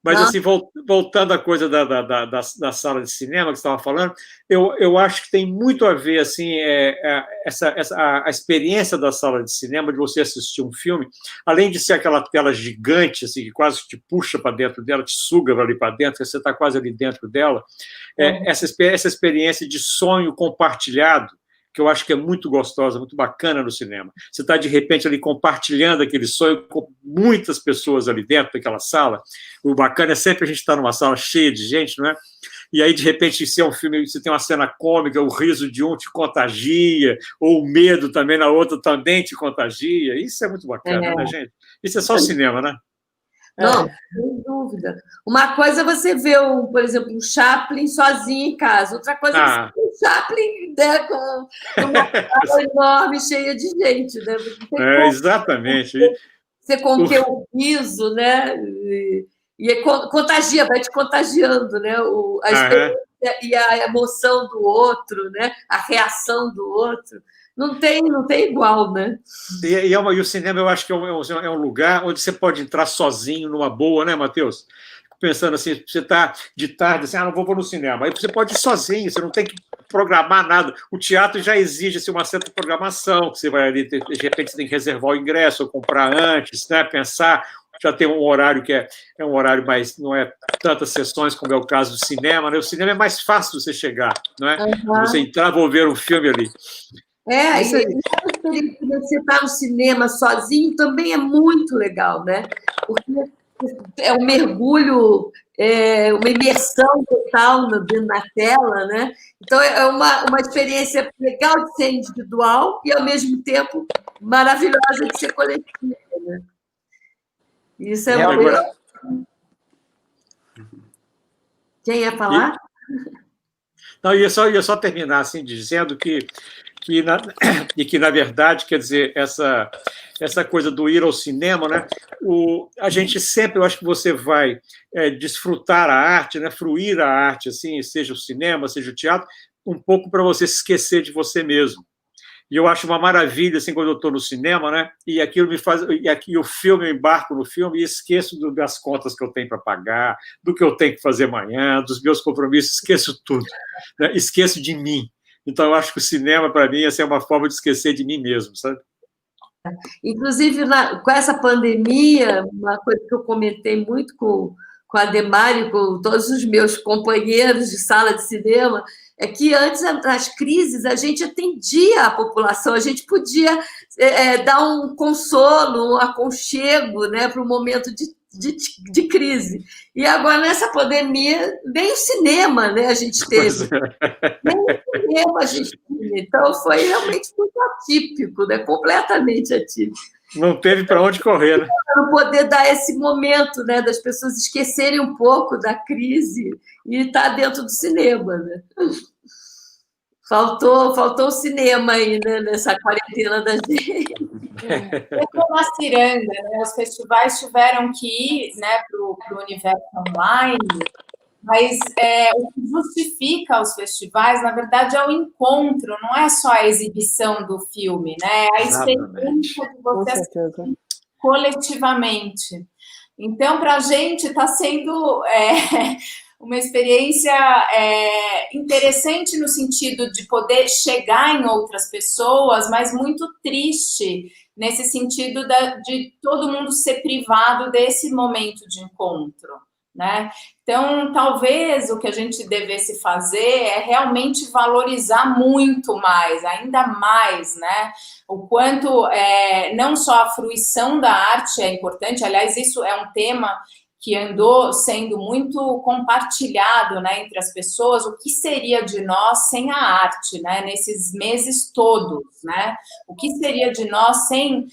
Mas, assim, voltando à coisa da sala de cinema que você estava falando, eu acho que tem muito a ver, assim, a experiência da sala de cinema, de você assistir um filme, além de ser aquela tela gigante, assim, que quase te puxa para dentro dela, te suga ali para dentro, você está quase ali dentro dela, essa experiência de sonho compartilhado, que eu acho que é muito gostosa, muito bacana no cinema. Você está, de repente, ali compartilhando aquele sonho com muitas pessoas ali dentro daquela sala. O bacana é sempre a gente estar numa sala cheia de gente, não é? E aí, de repente, se é um filme, você tem uma cena cômica, o riso de um te contagia, ou o medo também na outra também te contagia. Isso é muito bacana, né, gente? Isso é só o cinema, né? Não, sem dúvida. Uma coisa é você ver, por exemplo, um Chaplin sozinho em casa. Outra coisa é você ver um Chaplin, né, com uma sala enorme, cheia de gente. Né? Exatamente. Você conter o riso, né? E contagia, vai te contagiando, né? A experiência e a emoção do outro, né? A reação do outro. Não tem igual, né? E o cinema, eu acho que é um lugar onde você pode entrar sozinho, numa boa, né, Matheus? Pensando assim, você está de tarde, assim, não vou no cinema. Aí você pode ir sozinho, você não tem que programar nada. O teatro já exige assim, uma certa programação, que você vai ali, de repente você tem que reservar o ingresso, ou comprar antes, né, pensar. Já tem um horário que é um horário mais, não é tantas sessões como é o caso do cinema, né? O cinema é mais fácil de você chegar, não é? Você entrar, vou ver um filme ali. E a experiência de você estar no cinema sozinho também é muito legal, né? Porque é um mergulho, uma imersão total na tela, né? Então, é uma experiência legal de ser individual e, ao mesmo tempo, maravilhosa de ser coletiva, né? Isso é muito... Quem ia falar? Não, ia só terminar assim, dizendo que na verdade, quer dizer, essa coisa do ir ao cinema, né? A gente sempre, eu acho que você vai desfrutar a arte, né? Fruir a arte, assim, seja o cinema, seja o teatro, um pouco para você se esquecer de você mesmo. E eu acho uma maravilha, assim, quando eu estou no cinema, né? E aquilo me faz. E aqui o filme, eu embarco no filme e esqueço das contas que eu tenho para pagar, do que eu tenho que fazer amanhã, dos meus compromissos, esqueço tudo. Né? Esqueço de mim. Então, eu acho que o cinema, para mim, essa é uma forma de esquecer de mim mesmo, sabe? Inclusive, com essa pandemia, uma coisa que eu comentei muito com a Demari, com todos os meus companheiros de sala de cinema, é que antes das crises a gente atendia a população, a gente podia dar um consolo, um aconchego, né, para o momento de crise. E agora, nessa pandemia, nem o cinema, né, a gente teve. Nem o cinema a gente teve. Então, foi realmente muito atípico, né, completamente atípico. Não teve para onde correr, né? Não poder dar esse momento, né, das pessoas esquecerem um pouco da crise e estar dentro do cinema, né? Faltou o cinema aí, né, nessa quarentena da gente. É como a ciranda, né? Os festivais tiveram que ir, né, para o universo online, mas o que justifica os festivais, na verdade, é o encontro, não é só a exibição do filme, né? É a experiência de você assistir coletivamente. Então, para a gente está sendo uma experiência interessante no sentido de poder chegar em outras pessoas, mas muito triste nesse sentido de todo mundo ser privado desse momento de encontro, né? Então, talvez o que a gente devesse fazer é realmente valorizar muito mais, ainda mais, né? O quanto não só a fruição da arte é importante, aliás, isso é um tema que andou sendo muito compartilhado, né, entre as pessoas, o que seria de nós sem a arte, né, nesses meses todos, né? O que seria de nós sem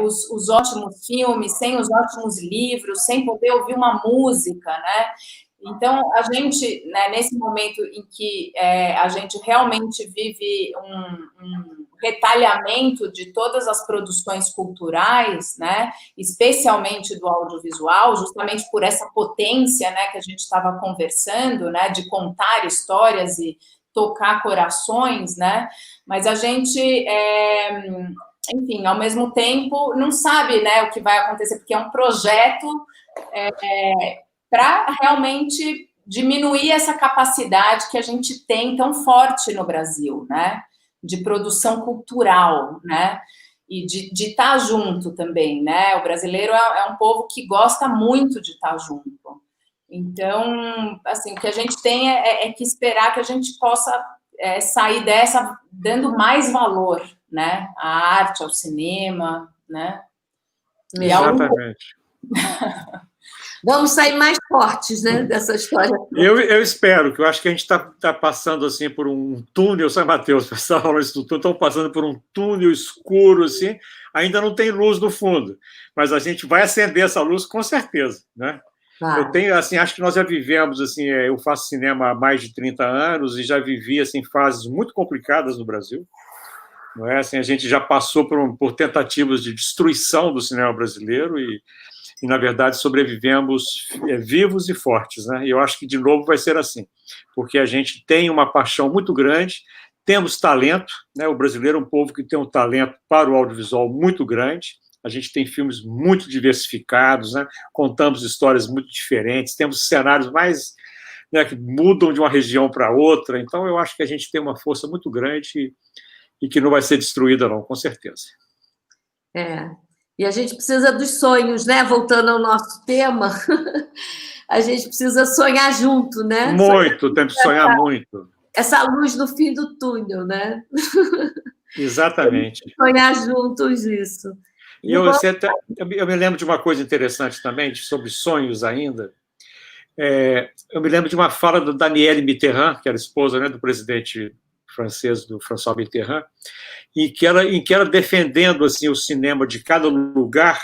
os ótimos filmes, sem os ótimos livros, sem poder ouvir uma música, né? Então, a gente, né, nesse momento em que a gente realmente vive um retalhamento de todas as produções culturais, né, especialmente do audiovisual, justamente por essa potência, né, que a gente estava conversando, né, de contar histórias e tocar corações, né, mas a gente, enfim, ao mesmo tempo, não sabe, né, o que vai acontecer, porque é um projeto para realmente diminuir essa capacidade que a gente tem tão forte no Brasil, né? De produção cultural, né? E de estar junto também, né? O brasileiro é um povo que gosta muito de estar junto. Então, assim, o que a gente tem é que esperar que a gente possa sair dessa dando mais valor, né? À arte, ao cinema, né? Exatamente. Vamos sair mais fortes, né, dessa história. Eu espero, que eu acho que a gente está passando assim por um túnel, sabe, Matheus? Você estava falando isso tudo, estão passando por um túnel escuro, assim, ainda não tem luz no fundo, mas a gente vai acender essa luz com certeza, né? Claro. Eu tenho, assim, acho que nós já vivemos, assim, eu faço cinema há mais de 30 anos e já vivi, assim, fases muito complicadas no Brasil. Não é? Assim, a gente já passou por tentativas de destruição do cinema brasileiro e na verdade, sobrevivemos vivos e fortes, né? E eu acho que, de novo, vai ser assim, porque a gente tem uma paixão muito grande, temos talento, né? O brasileiro é um povo que tem um talento para o audiovisual muito grande, a gente tem filmes muito diversificados, né? Contamos histórias muito diferentes, temos cenários mais, né, que mudam de uma região para outra, então eu acho que a gente tem uma força muito grande e que não vai ser destruída, não, com certeza. E a gente precisa dos sonhos, né? Voltando ao nosso tema, a gente precisa sonhar junto, né? Muito, temos que sonhar muito. Essa luz no fim do túnel, né? Exatamente. Sonhar juntos isso. E eu me lembro de uma coisa interessante também, sobre sonhos ainda. Eu me lembro de uma fala do Danielle Mitterrand, que era esposa, né, do presidente francês, do François Mitterrand, em que ela defendendo assim o cinema de cada lugar,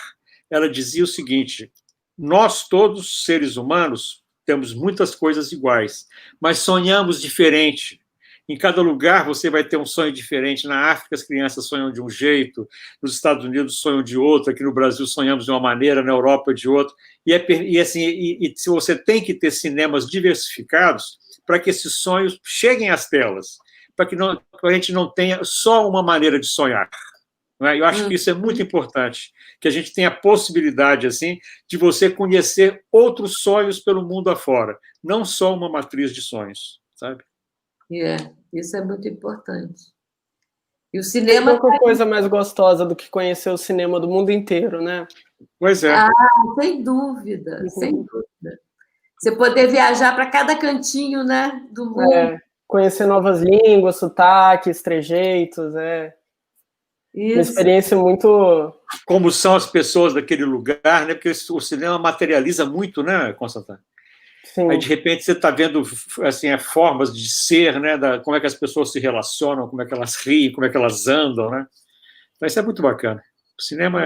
ela dizia o seguinte: nós todos seres humanos temos muitas coisas iguais, mas sonhamos diferente. Em cada lugar você vai ter um sonho diferente. Na África as crianças sonham de um jeito, nos Estados Unidos sonham de outro, aqui no Brasil sonhamos de uma maneira, na Europa de outra. E se você tem que ter cinemas diversificados para que esses sonhos cheguem às telas. para que a gente não tenha só uma maneira de sonhar. Não é? Eu acho que isso é muito importante, que a gente tenha a possibilidade assim, de você conhecer outros sonhos pelo mundo afora, não só uma matriz de sonhos, sabe? Isso é muito importante. E o Tem cinema... pouca coisa mais gostosa do que conhecer o cinema do mundo inteiro, né? Pois é. Sem dúvida, sem dúvida. Você poder viajar para cada cantinho, né, do mundo. Conhecer novas línguas, sotaques, trejeitos, uma experiência muito... Como são as pessoas daquele lugar, né? Porque o cinema materializa muito, né, Constantino? Sim. Aí, de repente, você está vendo assim, formas de ser, né? Como é que as pessoas se relacionam, como é que elas riem, como é que elas andam, né? Então, isso é muito bacana. O cinema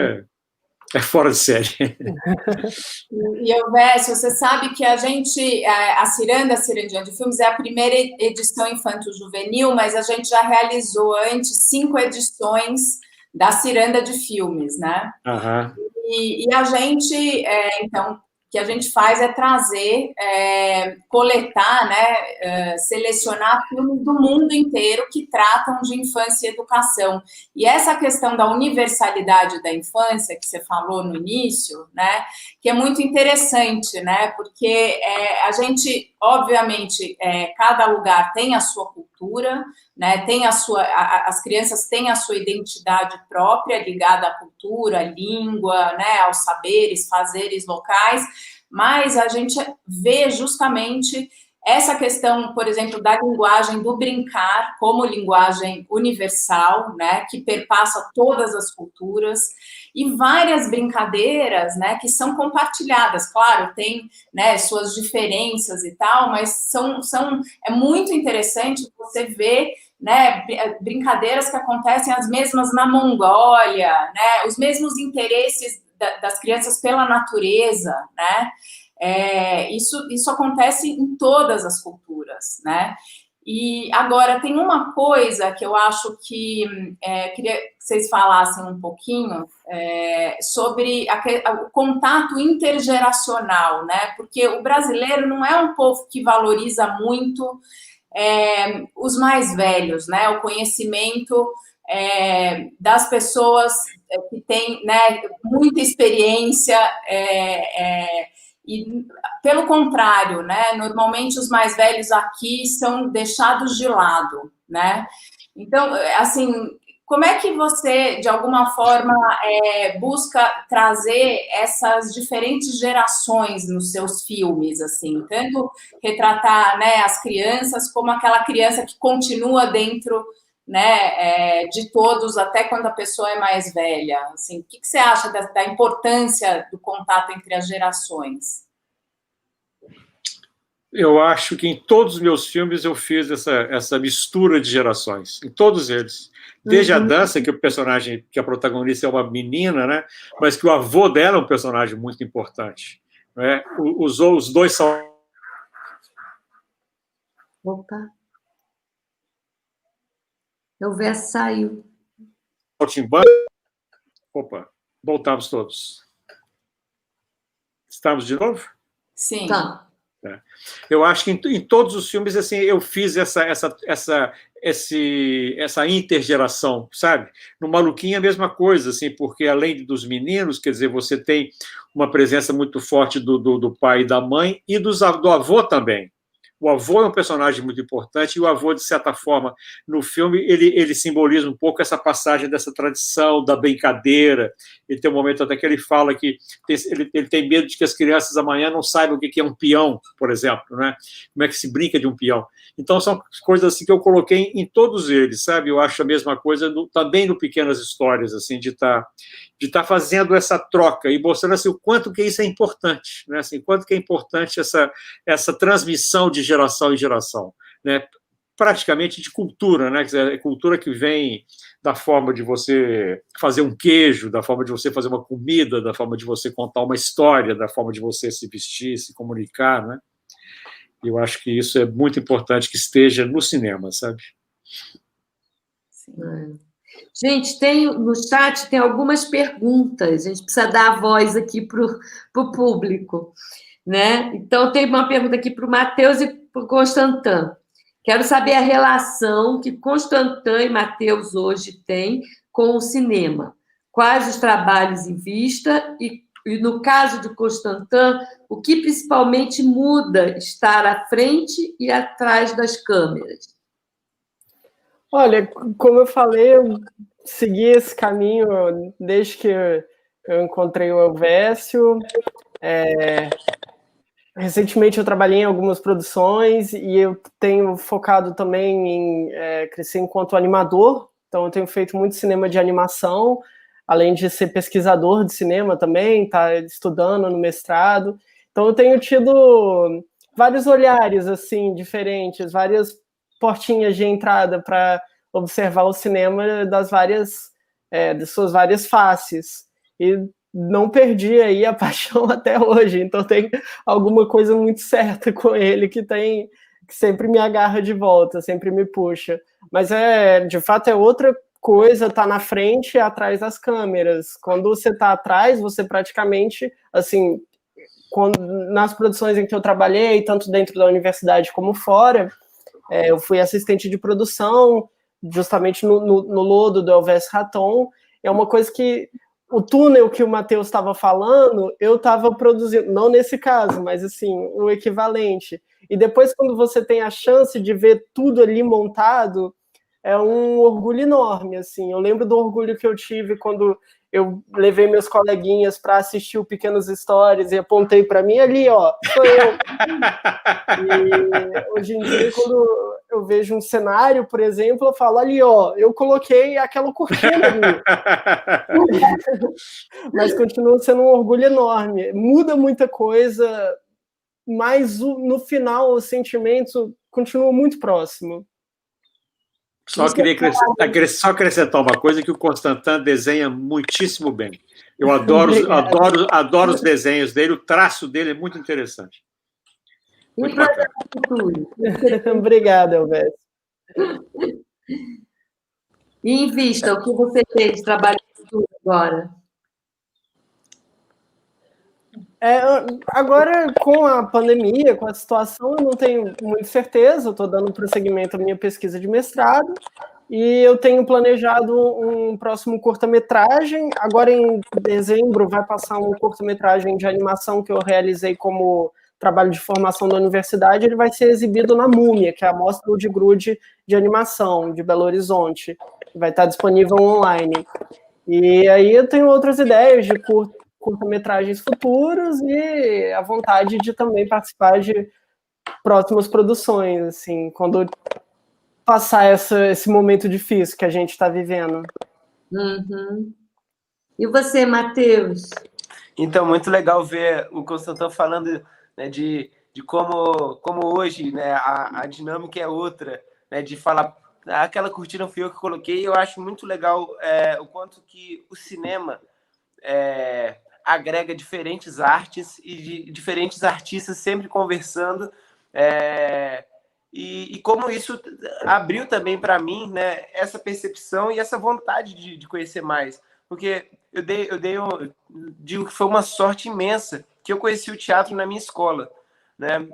é fora de série. E, Elvésio, você sabe que a Cirandinha de Filmes, é a primeira edição infanto-juvenil, mas a gente já realizou antes 5 edições da Ciranda de Filmes, né? Uhum. E a gente, então, o que a gente faz é trazer, coletar, né, selecionar filmes do mundo inteiro que tratam de infância e educação. E essa questão da universalidade da infância, que você falou no início, né, que é muito interessante, né, porque a gente, obviamente, cada lugar tem a sua cultura, né, tem as crianças têm a sua identidade própria, ligada à cultura, à língua, né, aos saberes, fazeres locais, mas a gente vê justamente essa questão, por exemplo, da linguagem do brincar como linguagem universal, né, que perpassa todas as culturas, e várias brincadeiras, né, que são compartilhadas. Claro, tem, né, suas diferenças e tal, mas é muito interessante você ver, né, brincadeiras que acontecem as mesmas na Mongólia, né, os mesmos interesses das crianças pela natureza, né, isso acontece em todas as culturas, né. E agora, tem uma coisa que eu acho que queria que vocês falassem um pouquinho sobre o contato intergeracional, né? Porque o brasileiro não é um povo que valoriza muito os mais velhos, né? O conhecimento das pessoas que têm, né, muita experiência, e, pelo contrário, né, normalmente os mais velhos aqui são deixados de lado, né? Então, assim, como é que você, de alguma forma, busca trazer essas diferentes gerações nos seus filmes, assim, tanto retratar, né, as crianças, como aquela criança que continua dentro, né, de todos, até quando a pessoa é mais velha? Assim, o que você acha da importância do contato entre as gerações? Eu acho que em todos os meus filmes eu fiz essa mistura de gerações, em todos eles. Desde a dança, que o personagem, que a protagonista é uma menina, né, mas que o avô dela é um personagem muito importante. Né? Os dois são... Opa! Elvésio saiu. Opa, voltamos todos. Estamos de novo? Sim. Tá. Eu acho que em todos os filmes assim, eu fiz essa intergeração, sabe? No Maluquinho a mesma coisa, assim, porque além dos meninos, quer dizer, você tem uma presença muito forte do pai e da mãe e do avô também. O avô é um personagem muito importante e o avô, de certa forma, no filme, ele simboliza um pouco essa passagem dessa tradição, da brincadeira. Ele tem um momento até que ele fala que ele tem medo de que as crianças amanhã não saibam o que é um peão, por exemplo, né? Como é que se brinca de um peão. Então, são coisas assim que eu coloquei em todos eles, sabe? Eu acho a mesma coisa também no Pequenas Histórias, assim, de estar fazendo essa troca e mostrando assim, o quanto que isso é importante, né? Assim, quanto que é importante essa transmissão de geração em geração, né? Praticamente de cultura, né? Quer dizer, cultura que vem da forma de você fazer um queijo, da forma de você fazer uma comida, da forma de você contar uma história, da forma de você se vestir, se comunicar, né? Eu acho que isso é muito importante que esteja no cinema, sabe? Sim. Gente, no chat tem algumas perguntas, a gente precisa dar a voz aqui para o público, né? Então, tem uma pergunta aqui para o Matheus e para o Constantin, Quero saber a relação que Constantin e Matheus hoje têm com o cinema. Quais os trabalhos em vista e no caso de Constantin, o que principalmente muda estar à frente e atrás das câmeras? Olha, como eu falei, eu segui esse caminho desde que eu encontrei o Elvésio. Recentemente eu trabalhei em algumas produções e eu tenho focado também em crescer enquanto animador. Então eu tenho feito muito cinema de animação, além de ser pesquisador de cinema também, tá estudando no mestrado. Então eu tenho tido vários olhares assim diferentes, várias portinhas de entrada para observar o cinema de suas várias faces. E não perdi aí a paixão até hoje, então tem alguma coisa muito certa com ele que sempre me agarra de volta, sempre me puxa. Mas de fato é outra coisa tá na frente e atrás das câmeras. Quando você tá atrás, você praticamente, assim, nas produções em que eu trabalhei, tanto dentro da universidade como fora, eu fui assistente de produção, justamente no lodo do Elvésio Raton. É uma coisa que o túnel que o Matheus estava falando, eu estava produzindo, não nesse caso, mas assim, o equivalente. E depois, quando você tem a chance de ver tudo ali montado, é um orgulho enorme, assim. Eu lembro do orgulho que eu tive quando eu levei meus coleguinhas para assistir o Pequenos Stories e apontei para mim ali, ó, sou eu. E hoje em dia, quando eu vejo um cenário, por exemplo, eu falo ali, ó, eu coloquei aquela cortina ali. Mas continua sendo um orgulho enorme. Muda muita coisa, mas no final o sentimento continua muito próximo. Só queria só acrescentar uma coisa, que o Constantin desenha muitíssimo bem. Eu adoro os desenhos dele, o traço dele é muito interessante. Muito bacana. Obrigada, Elvésio. E em vista, o que você tem de trabalho agora? Agora, com a pandemia, com a situação, eu não tenho muita certeza. Eu estou dando prosseguimento à minha pesquisa de mestrado e eu tenho planejado um próximo curta-metragem. Agora, em dezembro, vai passar um curta-metragem de animação que eu realizei como trabalho de formação da universidade. Ele vai ser exibido na Múmia, que é a mostra de grude de animação de Belo Horizonte. Vai estar disponível online. E aí eu tenho outras ideias de curta-metragens futuros e a vontade de também participar de próximas produções, assim, quando passar esse momento difícil que a gente está vivendo. Uhum. E você, Matheus? Então, muito legal ver o Constantin falando, né, de como hoje, né, a dinâmica é outra, né, de falar, aquela cortina fui eu que coloquei. Eu acho muito legal o quanto que o cinema agrega diferentes artes e diferentes artistas sempre conversando, e como isso abriu também para mim, né, essa percepção e essa vontade de conhecer mais, porque eu digo que foi uma sorte imensa que eu conheci o teatro na minha escola, né?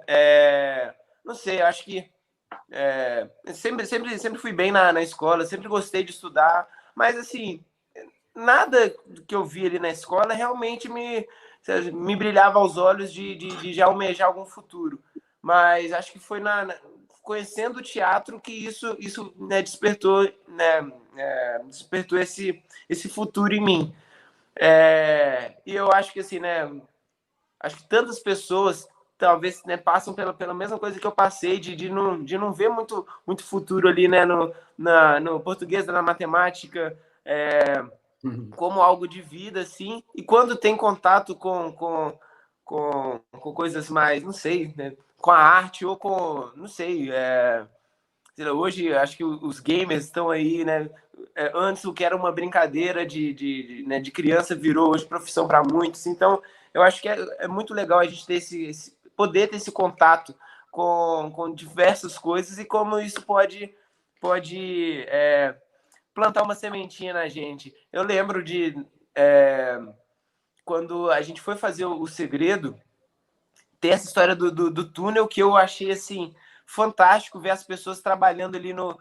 Não sei, acho que sempre fui bem na escola, sempre gostei de estudar, mas assim, nada que eu vi ali na escola realmente me brilhava aos olhos de já almejar algum futuro. Mas acho que foi conhecendo o teatro que isso né, despertou esse futuro em mim. E eu acho que assim, né, acho que tantas pessoas talvez, né, passam pela mesma coisa que eu passei, de não ver muito futuro ali, né, no português, na matemática, como algo de vida, assim, e quando tem contato com coisas mais, não sei, né, com a arte ou com, não sei, hoje acho que os gamers estão aí, né, antes o que era uma brincadeira né, de criança virou hoje profissão para muitos, então eu acho que é muito legal a gente ter poder ter esse contato com diversas coisas e como isso pode plantar uma sementinha na gente. Eu lembro quando a gente foi fazer o Segredo, tem essa história do túnel que eu achei assim fantástico ver as pessoas trabalhando ali no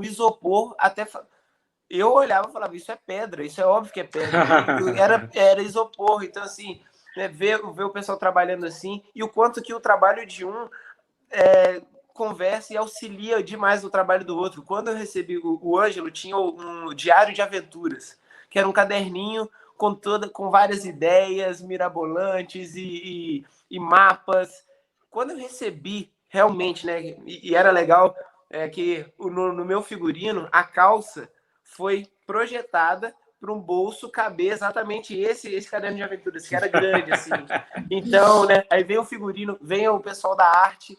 isopor, eu olhava e falava, isso é pedra, isso é óbvio que é pedra. Era isopor, então assim, né, ver o pessoal trabalhando assim, e o quanto que o trabalho de um conversa e auxilia demais o trabalho do outro. Quando eu recebi o Ângelo, tinha um diário de aventuras, que era um caderninho com várias ideias mirabolantes e mapas. Quando eu recebi, realmente, né, e era legal, que no meu figurino, a calça foi projetada para um bolso caber exatamente esse caderno de aventuras, que era grande, assim. Então, né, aí vem o figurino, vem o pessoal da arte,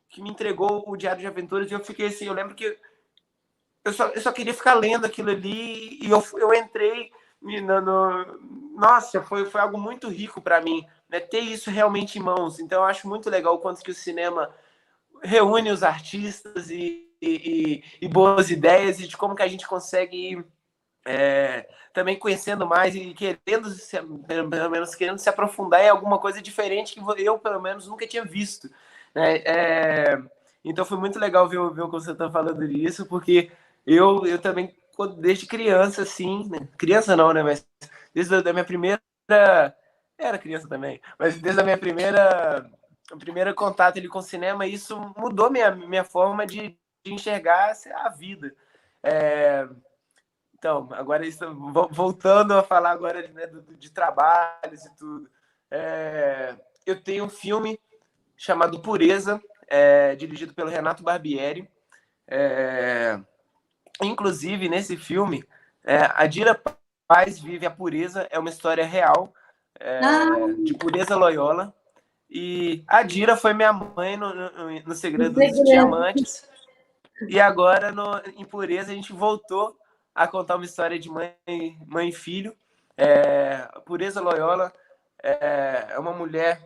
que me entregou o Diário de Aventuras, e eu fiquei assim, eu lembro que eu só queria ficar lendo aquilo ali, e eu entrei nossa, foi algo muito rico para mim, né, ter isso realmente em mãos. Então eu acho muito legal o quanto que o cinema reúne os artistas e boas ideias, e de como que a gente consegue ir também conhecendo mais e pelo menos querendo se aprofundar em alguma coisa diferente que eu, pelo menos, nunca tinha visto, né? Então foi muito legal ver o Constantino falando disso, porque eu também, desde criança, assim, né? Criança não, né? Mas desde a minha primeira... Era criança também, mas desde a minha primeira contato ali com o cinema, isso mudou minha forma de enxergar a vida. Então, agora voltando a falar agora, né, de trabalhos e tudo. Eu tenho um filme chamado Pureza, dirigido pelo Renato Barbieri. Inclusive, nesse filme, a Dira Paz vive a pureza, é uma história real, de Pureza Loyola. E a Dira foi minha mãe no Segredo dos Diamantes. E agora, em Pureza, a gente voltou a contar uma história de mãe e filho. Pureza Loyola é uma mulher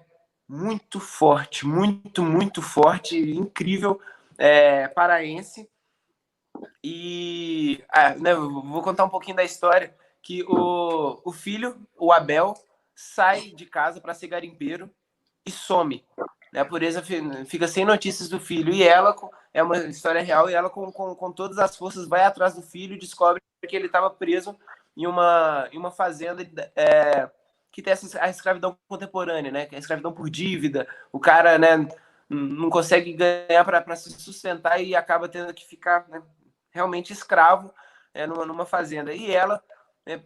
muito forte, muito, muito forte, incrível, paraense. E né, vou contar um pouquinho da história, que o filho, o Abel, sai de casa para ser garimpeiro e some. A Pureza fica sem notícias do filho, e ela, é uma história real, e ela com todas as forças vai atrás do filho e descobre que ele estava preso em uma fazenda que tem a escravidão contemporânea, né? Que é a escravidão por dívida. O cara, né, não consegue ganhar para se sustentar e acaba tendo que ficar, né, realmente escravo, numa fazenda. E ela,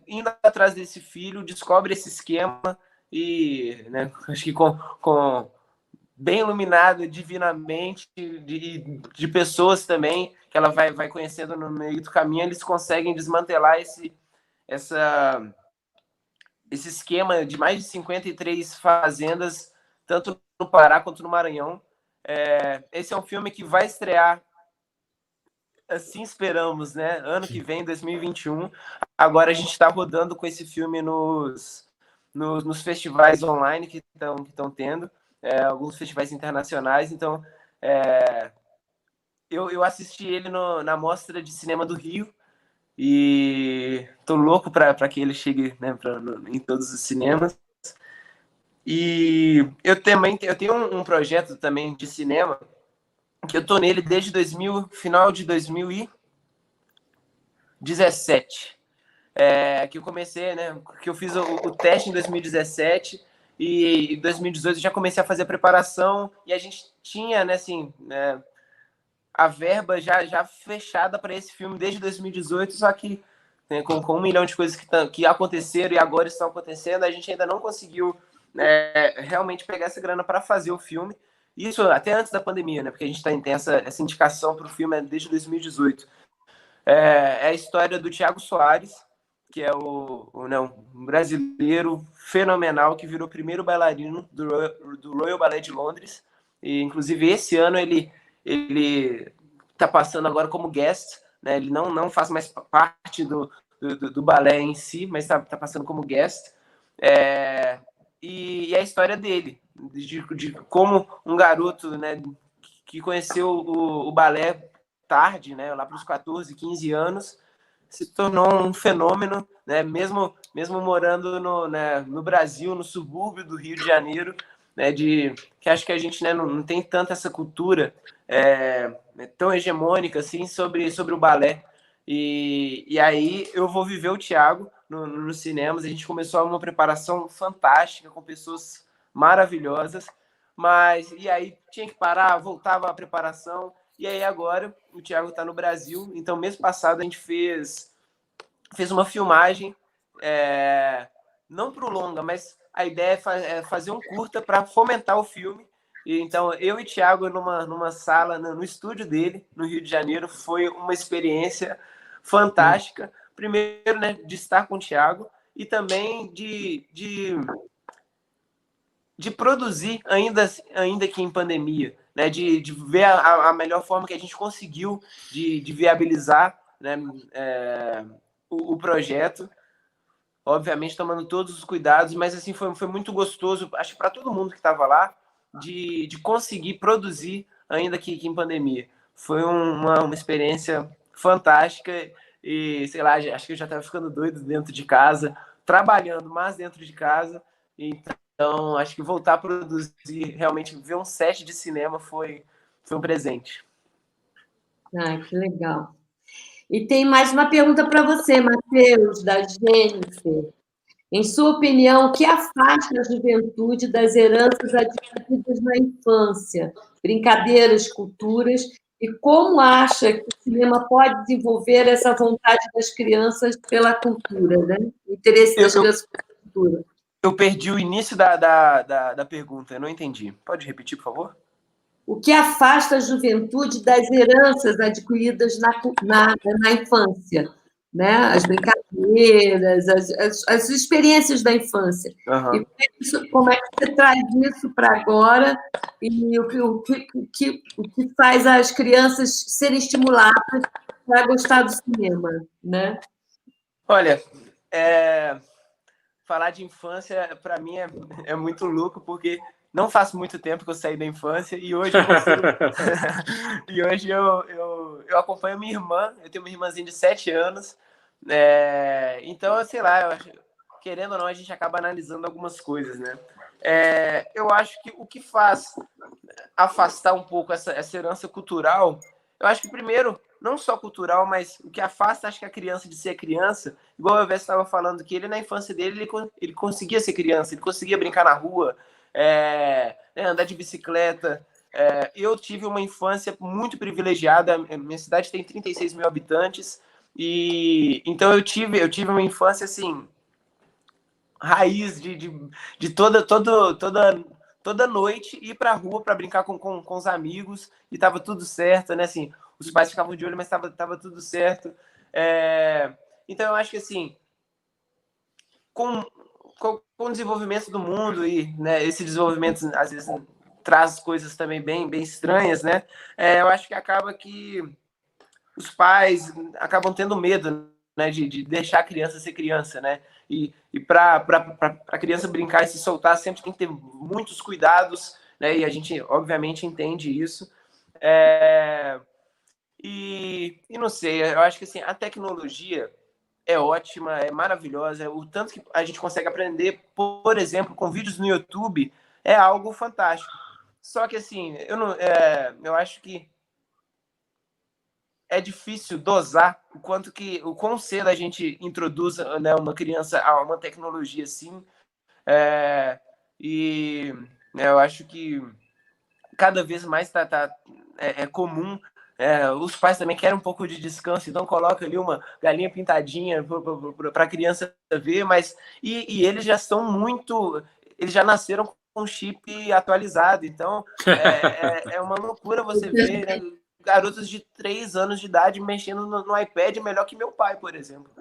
indo atrás desse filho, descobre esse esquema e, né, acho que bem iluminada divinamente, de pessoas também, que ela vai conhecendo no meio do caminho, eles conseguem desmantelar esse esquema de mais de 53 fazendas, tanto no Pará quanto no Maranhão. Esse é um filme que vai estrear, assim esperamos, né? Ano que vem, 2021. Agora a gente está rodando com esse filme nos festivais online que estão tendo. Alguns festivais internacionais, então eu assisti ele na Mostra de Cinema do Rio e tô louco para que ele chegue, né, em todos os cinemas. E eu tenho um projeto também de cinema que eu tô nele desde final de 2017, que eu comecei, né, que eu fiz o teste em 2017. E em 2018 eu já comecei a fazer a preparação, e a gente tinha, né, assim, a verba já fechada para esse filme desde 2018, só que, né, com 1 milhão de coisas que aconteceram e agora estão acontecendo, a gente ainda não conseguiu, realmente pegar essa grana para fazer o filme. Isso até antes da pandemia, né, porque a gente tem essa indicação para o filme desde 2018. É a história do Thiago Soares, que é um brasileiro fenomenal, que virou o primeiro bailarino do Royal Ballet de Londres. E, inclusive, esse ano ele está passando agora como guest, né? Ele não faz mais parte do balé em si, mas está passando como guest. E a história dele, de como um garoto, né, que conheceu o balé tarde, né, lá para os 14, 15 anos, se tornou um fenômeno, né? Mesmo morando no Brasil, no subúrbio do Rio de Janeiro, né, que acho que a gente, né, não tem tanta essa cultura tão hegemônica assim sobre o balé. E aí eu vou viver o Thiago nos cinemas. A gente começou uma preparação fantástica com pessoas maravilhosas, mas e aí tinha que parar, voltava a preparação. E aí agora o Thiago está no Brasil. Então mês passado a gente fez uma filmagem, não para o longa, mas a ideia é fazer um curta para fomentar o filme. E, então, eu e o Thiago numa sala, no estúdio dele, no Rio de Janeiro, foi uma experiência fantástica. Primeiro, né, de estar com o Thiago e também de produzir, ainda que em pandemia, né, de ver a melhor forma que a gente conseguiu de viabilizar, né, o projeto. Obviamente tomando todos os cuidados, mas assim foi muito gostoso, acho que para todo mundo que estava lá, de conseguir produzir, ainda que em pandemia. Foi uma experiência fantástica e, sei lá, acho que eu já estava ficando doido dentro de casa, trabalhando, mas dentro de casa. Então, acho que voltar a produzir, realmente ver um set de cinema foi um presente. Ai, que legal. E tem mais uma pergunta para você, Matheus, da Jennifer. Em sua opinião, o que afasta a juventude das heranças adquiridas na infância? Brincadeiras, culturas, e como acha que o cinema pode desenvolver essa vontade das crianças pela cultura, né? O interesse das crianças pela cultura. Eu perdi o início da pergunta, eu não entendi. Pode repetir, por favor? O que afasta a juventude das heranças adquiridas na infância, né? As brincadeiras, as experiências da infância. Uhum. E como é que você traz isso para agora e o que faz as crianças serem estimuladas para gostar do cinema, né? Olha, falar de infância, para mim, é muito louco, porque não faz muito tempo que eu saí da infância e hoje e hoje eu acompanho minha irmã. Eu tenho uma irmãzinha de 7 anos. Então, sei lá, querendo ou não, a gente acaba analisando algumas coisas, né? Eu acho que o que faz afastar um pouco essa herança cultural, eu acho que primeiro, não só cultural, mas o que afasta, acho que a criança de ser criança, igual o Elvis estava falando, que ele na infância dele, ele conseguia ser criança, ele conseguia brincar na rua, andar de bicicleta. Eu tive uma infância muito privilegiada, minha cidade tem 36 mil habitantes, e então eu tive uma infância assim, raiz de toda noite ir para a rua para brincar com os amigos, e tava tudo certo, né? Assim, os pais ficavam de olho, mas tava tudo certo. Então eu acho que assim, com o desenvolvimento do mundo e, né, esse desenvolvimento às vezes traz coisas também bem estranhas, né? Eu acho que acaba que os pais acabam tendo medo, né, de deixar a criança ser criança, né? E para a criança brincar e se soltar sempre tem que ter muitos cuidados, né? E a gente obviamente entende isso. E não sei, eu acho que assim, a tecnologia é ótima, é maravilhosa. O tanto que a gente consegue aprender, por exemplo, com vídeos no YouTube, é algo fantástico. Só que assim, eu acho que é difícil dosar o quão cedo a gente introduz, né, uma criança a uma tecnologia assim. E eu acho que cada vez mais é comum. Os pais também querem um pouco de descanso, então coloca ali uma galinha pintadinha para a criança ver, mas e eles já são eles já nasceram com chip atualizado, então é uma loucura você ver, né, garotos de 3 anos de idade mexendo no iPad melhor que meu pai, por exemplo.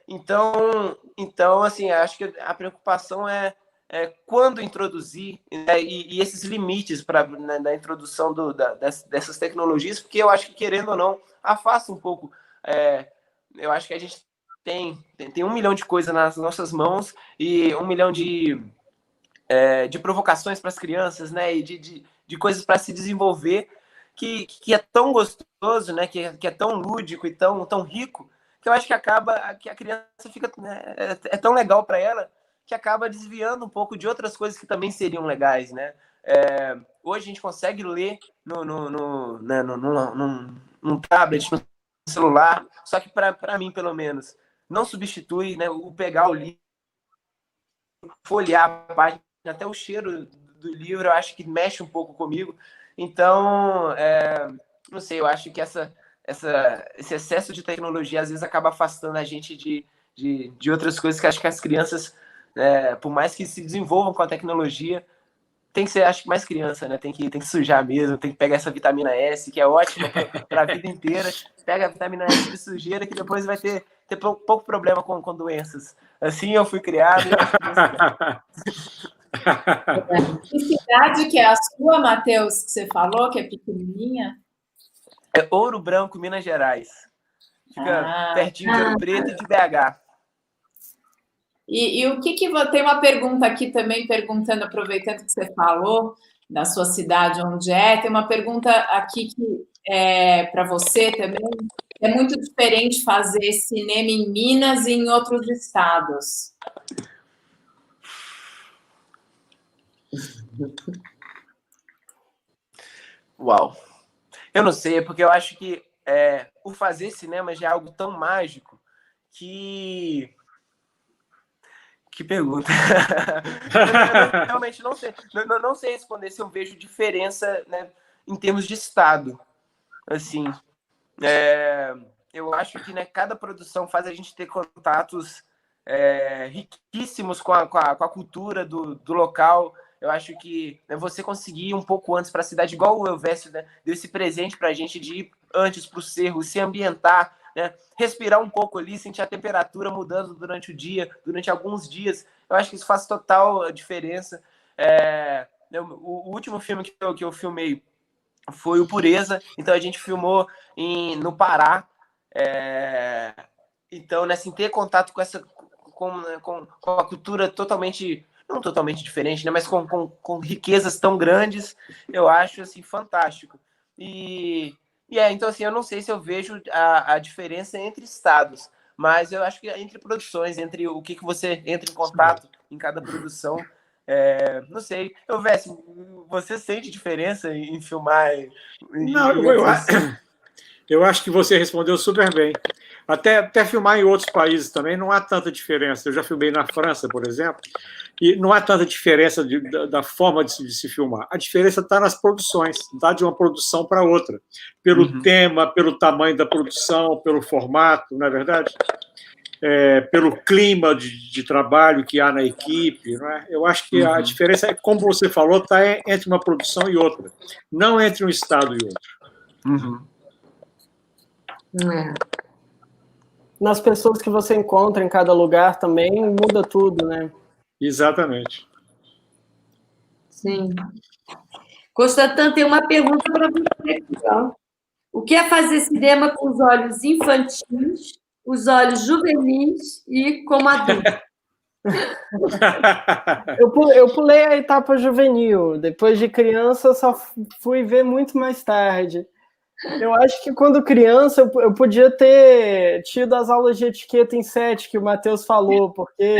Então assim, acho que a preocupação é quando introduzir, né, e esses limites na introdução dessas tecnologias, porque eu acho que, querendo ou não, afasta um pouco. Eu acho que a gente tem 1 milhão de coisas nas nossas mãos e 1 milhão de provocações para as crianças, né, e de coisas para se desenvolver, que é tão gostoso, né, que é tão lúdico e tão rico, que eu acho que acaba que a criança fica, né, é tão legal para ela, que acaba desviando um pouco de outras coisas que também seriam legais, né? Hoje a gente consegue ler num tablet, no celular, só que para mim, pelo menos, não substitui, né, o pegar o livro, folhear a página, até o cheiro do livro, eu acho que mexe um pouco comigo. Então, não sei, eu acho que esse excesso de tecnologia às vezes acaba afastando a gente de outras coisas que acho que as crianças, por mais que se desenvolvam com a tecnologia, tem que ser, acho que mais criança, né? Tem que sujar mesmo, tem que pegar essa vitamina S, que é ótima para a vida inteira. Pega a vitamina S de sujeira, que depois vai ter pouco problema com doenças. Assim eu fui criado. Que cidade que é a sua, Matheus, que você falou, que é pequenininha? É Ouro Branco, Minas Gerais. Fica pertinho de Ouro Preto e de BH. E o que tem uma pergunta aqui também, perguntando, aproveitando que você falou da sua cidade, onde tem uma pergunta aqui que é para você também. É muito diferente fazer cinema em Minas e em outros estados. Uau! Eu não sei, porque eu acho que o fazer cinema já é algo tão mágico que pergunta. Eu realmente não sei. Não sei responder se eu vejo diferença, né, em termos de estado. Assim, eu acho que, né, cada produção faz a gente ter contatos riquíssimos com a cultura do local. Eu acho que, né, você conseguir ir um pouco antes para a cidade, igual o Elvésio, né, deu esse presente para a gente de ir antes para o cerro, se ambientar, né, respirar um pouco ali, sentir a temperatura mudando durante o dia, durante alguns dias. Eu acho que isso faz total diferença. O último filme que eu filmei foi o Pureza, então a gente filmou no Pará. Então, né, assim, ter contato com a cultura totalmente, não totalmente diferente, né, mas com riquezas tão grandes, eu acho assim fantástico. Então, assim, eu não sei se eu vejo a diferença entre estados, mas eu acho que entre produções, entre o que você entra em contato em cada produção, não sei. Você sente diferença em filmar? Não, eu acho que você respondeu super bem. Até filmar em outros países também não há tanta diferença. Eu já filmei na França, por exemplo, e não há tanta diferença da forma de se filmar. A diferença está nas produções, está de uma produção para outra. Pelo tema, pelo tamanho da produção, pelo formato, não é verdade? Pelo clima de trabalho que há na equipe. Não é? Eu acho que a diferença, como você falou, está entre uma produção e outra, não entre um estado e outro. Nas pessoas que você encontra em cada lugar também muda tudo, né? Exatamente. Sim. Constantino, tem uma pergunta para você aqui, ó. O que é fazer cinema com os olhos infantis, os olhos juvenis e como adulto? Eu pulei a etapa juvenil. Depois de criança, só fui ver muito mais tarde. Eu acho que quando criança eu podia ter tido as aulas de etiqueta em 7 que o Matheus falou, porque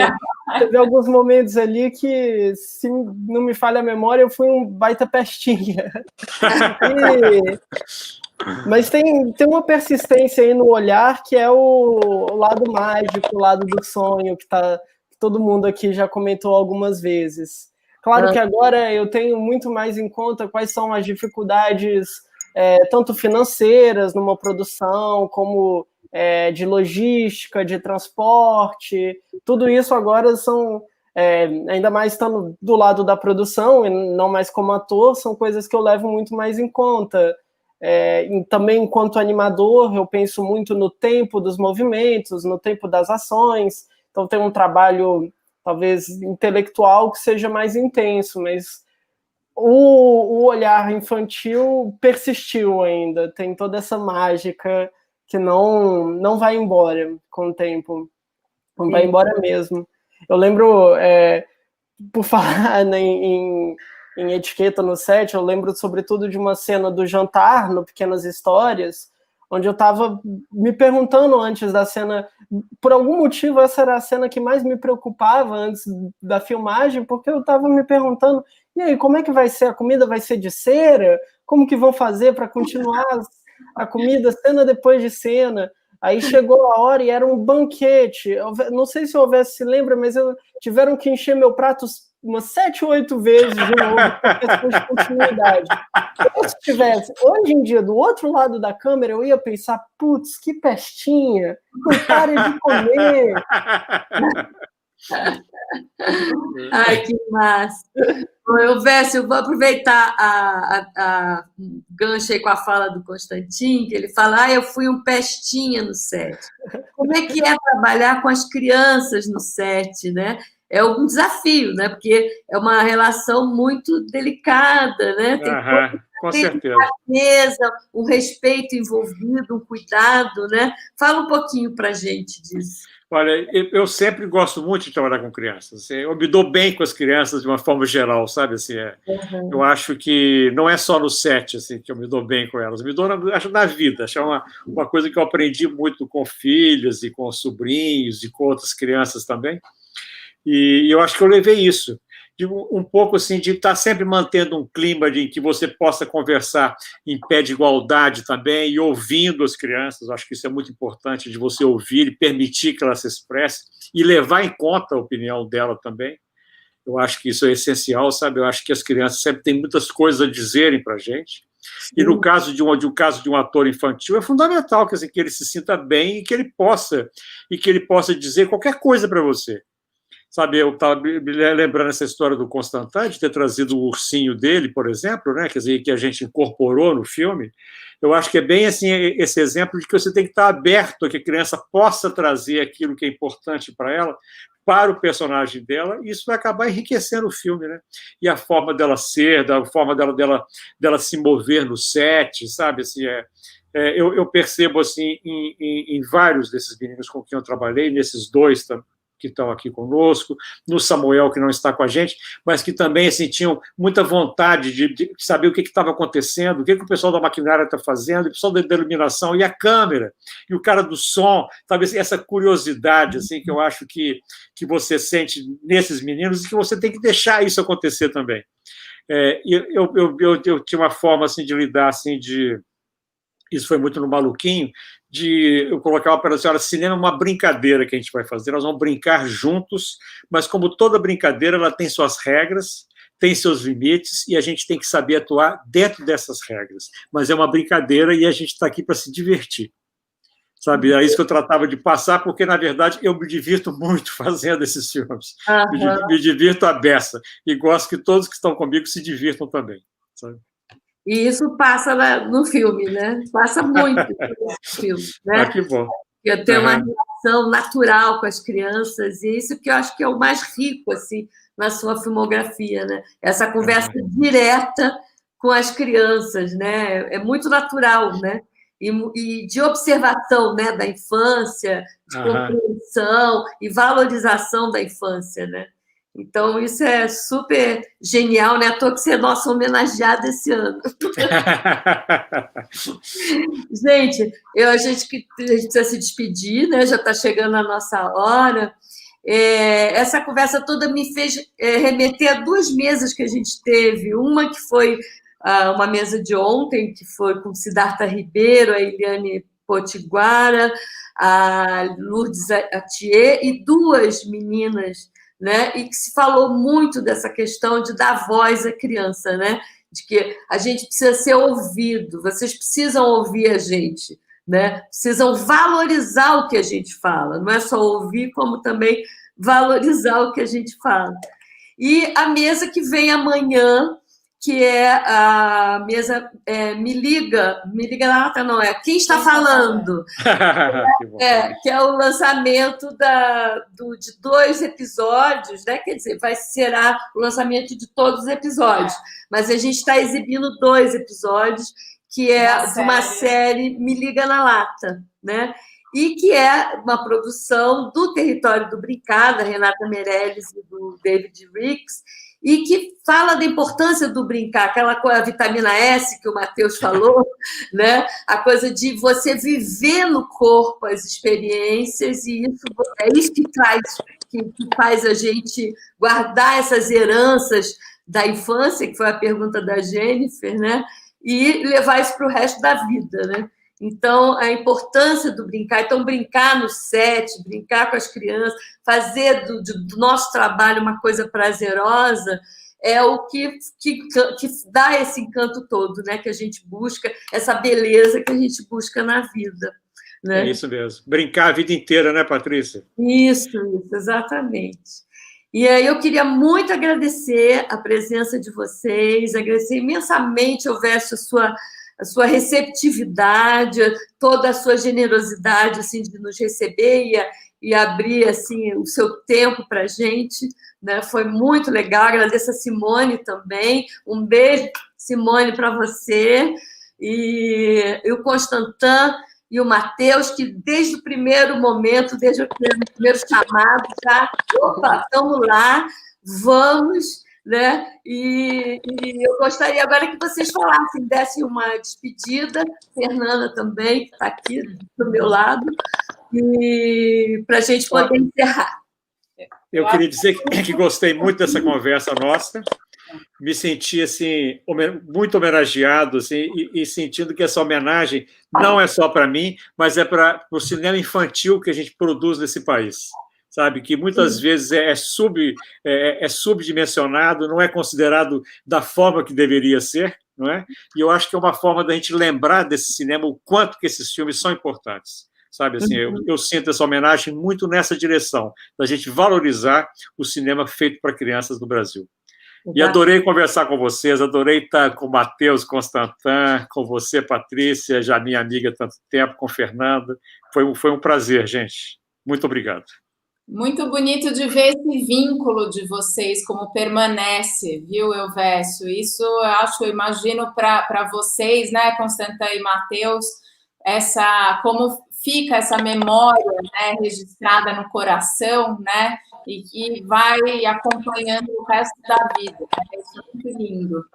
teve alguns momentos ali que, se não me falha a memória, eu fui um baita pestinha. Mas tem uma persistência aí no olhar que é o lado mágico, o lado do sonho, que todo mundo aqui já comentou algumas vezes. Claro que agora eu tenho muito mais em conta quais são as dificuldades tanto financeiras numa produção, como de logística, de transporte, tudo isso agora são, ainda mais estando do lado da produção, e não mais como ator, são coisas que eu levo muito mais em conta. E também, enquanto animador, eu penso muito no tempo dos movimentos, no tempo das ações, então tem um trabalho, talvez, intelectual que seja mais intenso, mas o olhar infantil persistiu ainda, tem toda essa mágica que não vai embora com o tempo, não vai embora mesmo. Eu lembro, por falar, né, em etiqueta no set, eu lembro sobretudo de uma cena do jantar no Pequenas Histórias, onde eu estava me perguntando antes da cena, por algum motivo essa era a cena que mais me preocupava antes da filmagem, porque eu estava me perguntando, e aí, como é que vai ser? A comida vai ser de cera? Como que vão fazer para continuar a comida cena depois de cena? Aí chegou a hora e era um banquete. Não sei se o Alvésio se lembra, mas tiveram que encher meu prato umas 7 ou 8 vezes de novo, por questão de continuidade. Se tivesse, hoje em dia, do outro lado da câmera, eu ia pensar, putz, que pestinha, não pare de comer. Ai, que massa. Elvésio, eu vou aproveitar a gancho aí com a fala do Constantin, que ele fala, eu fui um pestinha no set. Como é que é trabalhar com as crianças no set, né? É um desafio, né? Porque é uma relação muito delicada, né? Tem com certeza. Mesa, um respeito envolvido, um cuidado, né? Fala um pouquinho para a gente disso. Olha, eu sempre gosto muito de trabalhar com crianças. Eu me dou bem com as crianças de uma forma geral, sabe? Assim, eu acho que não é só no set assim, que eu me dou bem com elas. Me dou na vida. Acho uma coisa que eu aprendi muito com filhos e com sobrinhos e com outras crianças também. E eu acho que eu levei isso. Um pouco assim, de estar sempre mantendo um clima em que você possa conversar em pé de igualdade também e ouvindo as crianças. Acho que isso é muito importante, de você ouvir e permitir que ela se expresse e levar em conta a opinião dela também. Eu acho que isso é essencial, sabe? Eu acho que as crianças sempre têm muitas coisas a dizerem para a gente. E no caso de um ator infantil, é fundamental que ele se sinta bem e que ele possa dizer qualquer coisa para você. Sabe, eu estava me lembrando essa história do Constantin, de ter trazido o ursinho dele, por exemplo, né, quer dizer, que a gente incorporou no filme. Eu acho que é bem assim esse exemplo de que você tem que estar aberto a que a criança possa trazer aquilo que é importante para ela, para o personagem dela, e isso vai acabar enriquecendo o filme, né? E a forma dela ser, a forma dela se mover no set, sabe? Assim, eu percebo assim em vários desses meninos com quem eu trabalhei, nesses dois que estão aqui conosco, no Samuel, que não está com a gente, mas que também assim, tinham muita vontade de saber o que estava acontecendo, o que o pessoal da maquinária está fazendo, o pessoal da iluminação, e a câmera, e o cara do som, talvez essa curiosidade assim, que eu acho que você sente nesses meninos e que você tem que deixar isso acontecer também. Eu tinha uma forma assim, de lidar, assim, isso foi muito no Maluquinho, de eu colocar para a senhora, cinema é uma brincadeira que a gente vai fazer, nós vamos brincar juntos, mas como toda brincadeira, ela tem suas regras, tem seus limites, e a gente tem que saber atuar dentro dessas regras. Mas é uma brincadeira e a gente está aqui para se divertir. Sabe, é isso que eu tratava de passar, porque, na verdade, eu me divirto muito fazendo esses filmes. Me divirto à beça, e gosto que todos que estão comigo se divirtam também, sabe? E isso passa no filme, né? Passa muito no filme, né? Que bom. Eu tenho uma relação natural com as crianças, e isso que eu acho que é o mais rico, assim, na sua filmografia, né? Essa conversa direta com as crianças, né? É muito natural, né? E de observação, né? Da infância, de compreensão e valorização da infância, né? Então, isso é super genial, né? À toa que você é nossa homenageada esse ano. Gente, a gente precisa se despedir, né? Já está chegando a nossa hora. Essa conversa toda me fez remeter a 2 mesas que a gente teve. Uma que foi uma mesa de ontem, que foi com Siddhartha Ribeiro, a Eliane Potiguara, a Lourdes Atier, e 2 meninas, né? E que se falou muito dessa questão de dar voz à criança, né? De que a gente precisa ser ouvido, vocês precisam ouvir a gente, né? Precisam valorizar o que a gente fala, não é só ouvir, como também valorizar o que a gente fala. E a mesa que vem amanhã, que é a mesa Me Liga Nata, não é? Quem está falando? Que é o lançamento de 2 episódios, né? Quer dizer, será o lançamento de todos os episódios, mas a gente está exibindo 2 episódios, que é de uma série Me Liga na Lata, né? E que é uma produção do Território do Brincar, da Renata Meirelles e do David Ricks, e que fala da importância do brincar, aquela coisa, a vitamina S que o Matheus falou, né? A coisa de você viver no corpo as experiências, e é isso que faz a gente guardar essas heranças da infância, que foi a pergunta da Jennifer, né? E levar isso para o resto da vida, né? Então, a importância do brincar. Então, brincar no set, brincar com as crianças, fazer do nosso trabalho uma coisa prazerosa, é o que dá esse encanto todo, né? Que a gente busca, essa beleza que a gente busca na vida. Né? É isso mesmo. Brincar a vida inteira, né, Patrícia? Isso, exatamente. E aí eu queria muito agradecer a presença de vocês, agradecer imensamente, Elvésio, a sua receptividade, toda a sua generosidade assim, de nos receber e abrir assim, o seu tempo para a gente. Né? Foi muito legal. Agradeço a Simone também. Um beijo, Simone, para você. E o Constantin e o Matheus, que desde o primeiro momento, desde o primeiro chamado, já, opa, estamos lá, vamos, né? E eu gostaria agora que vocês falassem, dessem uma despedida, Fernanda também, que está aqui do meu lado, e para a gente poder encerrar. Eu queria dizer que gostei muito dessa conversa nossa, me senti assim, muito homenageado assim, e sentindo que essa homenagem não é só para mim, mas é para o cinema infantil que a gente produz nesse país. Sabe, que muitas vezes é subdimensionado, não é considerado da forma que deveria ser, não é? E eu acho que é uma forma da gente lembrar desse cinema o quanto que esses filmes são importantes. Sabe, assim, eu sinto essa homenagem muito nessa direção, da gente valorizar o cinema feito para crianças no Brasil. E adorei conversar com vocês, adorei estar com o Matheus, Constantin, com você, Patrícia, já minha amiga há tanto tempo, com o Fernando. Foi um prazer, gente. Muito obrigado. Muito bonito de ver esse vínculo de vocês, como permanece, viu, Elvésio? Isso eu imagino para vocês, né, Constantin e Matheus, como fica essa memória, né, registrada no coração, né, e que vai acompanhando o resto da vida. Isso é muito lindo.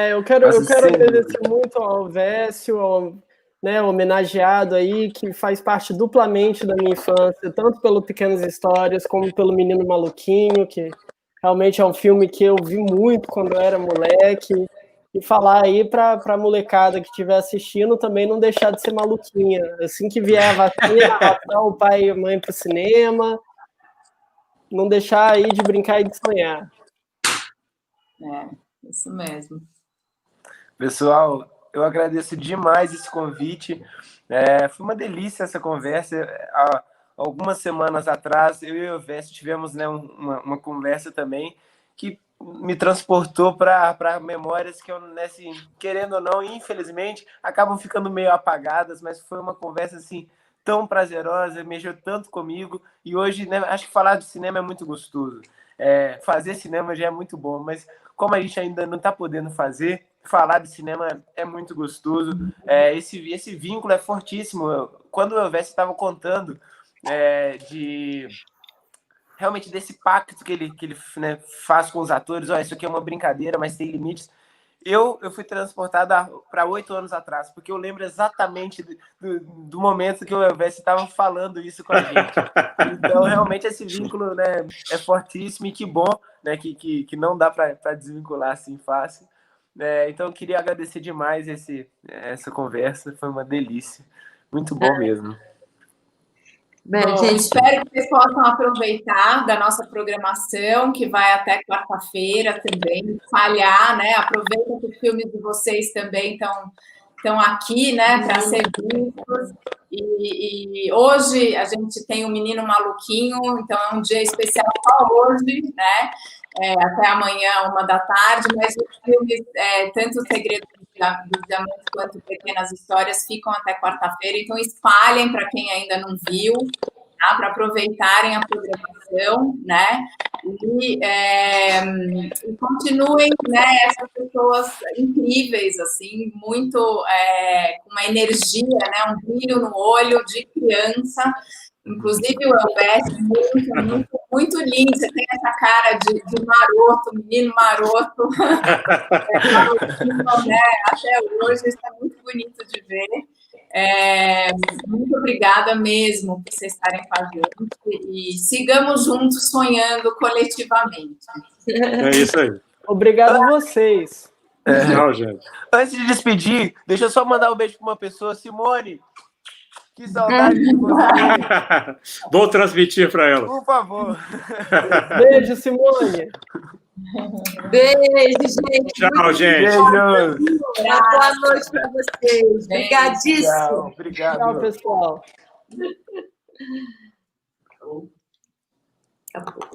Eu quero agradecer muito ao Elvésio, né, homenageado aí, que faz parte duplamente da minha infância, tanto pelo Pequenas Histórias, como pelo Menino Maluquinho, que realmente é um filme que eu vi muito quando eu era moleque, e falar aí para a molecada que estiver assistindo também não deixar de ser maluquinha. Assim que vier a vacina, arrastar o pai e a mãe para o cinema, não deixar aí de brincar e de sonhar. Isso mesmo. Pessoal, eu agradeço demais esse convite. Foi uma delícia essa conversa. Há algumas semanas atrás, eu e o Elvésio tivemos, né, uma conversa também que me transportou para memórias que eu, né, assim, querendo ou não, infelizmente, acabam ficando meio apagadas, mas foi uma conversa assim tão prazerosa, mexeu tanto comigo, e hoje, né, acho que falar de cinema é muito gostoso. Fazer cinema já é muito bom, mas como a gente ainda não está podendo falar de cinema é muito gostoso. Esse vínculo é fortíssimo. Quando o Elvésio estava contando realmente desse pacto que ele né, faz com os atores, isso aqui é uma brincadeira, mas tem limites. Eu fui transportado para 8 anos atrás, porque eu lembro exatamente do momento que o Elvésio estava falando isso com a gente. Então, realmente, esse vínculo, né, é fortíssimo, e que bom, né, que não dá para desvincular assim fácil. Então, eu queria agradecer demais essa conversa, foi uma delícia. Muito bom mesmo. Bom, gente, espero que vocês possam aproveitar da nossa programação, que vai até quarta-feira também, falhar, né? Aproveita que os filmes de vocês também estão aqui, né, para ser vistos. E hoje a gente tem o Menino Maluquinho, então é um dia especial só hoje, né? Até amanhã, 1h, mas os filmes, tanto O Segredo dos Diamantes quanto Pequenas Histórias, ficam até quarta-feira, então espalhem para quem ainda não viu, tá? Para aproveitarem a programação, né? E continuem, né, essas pessoas incríveis, assim, muito com uma energia, né, um brilho no olho de criança. Inclusive o Elvésio, muito muito lindo. Você tem essa cara de maroto, menino maroto. Marotinho, né? Até hoje, isso é muito bonito de ver. Muito obrigada mesmo por vocês estarem com a gente e sigamos juntos sonhando coletivamente. É isso aí. Obrigado a vocês. Tchau, gente. Antes de despedir, deixa eu só mandar um beijo para uma pessoa. Simone, que saudade de você. Vou transmitir para ela. Por favor. Beijo, Simone. Beijo, gente. Tchau, gente. Beijo. Uma boa noite para vocês. Obrigadíssimo. Tchau, obrigado. Tchau, pessoal. Acabou.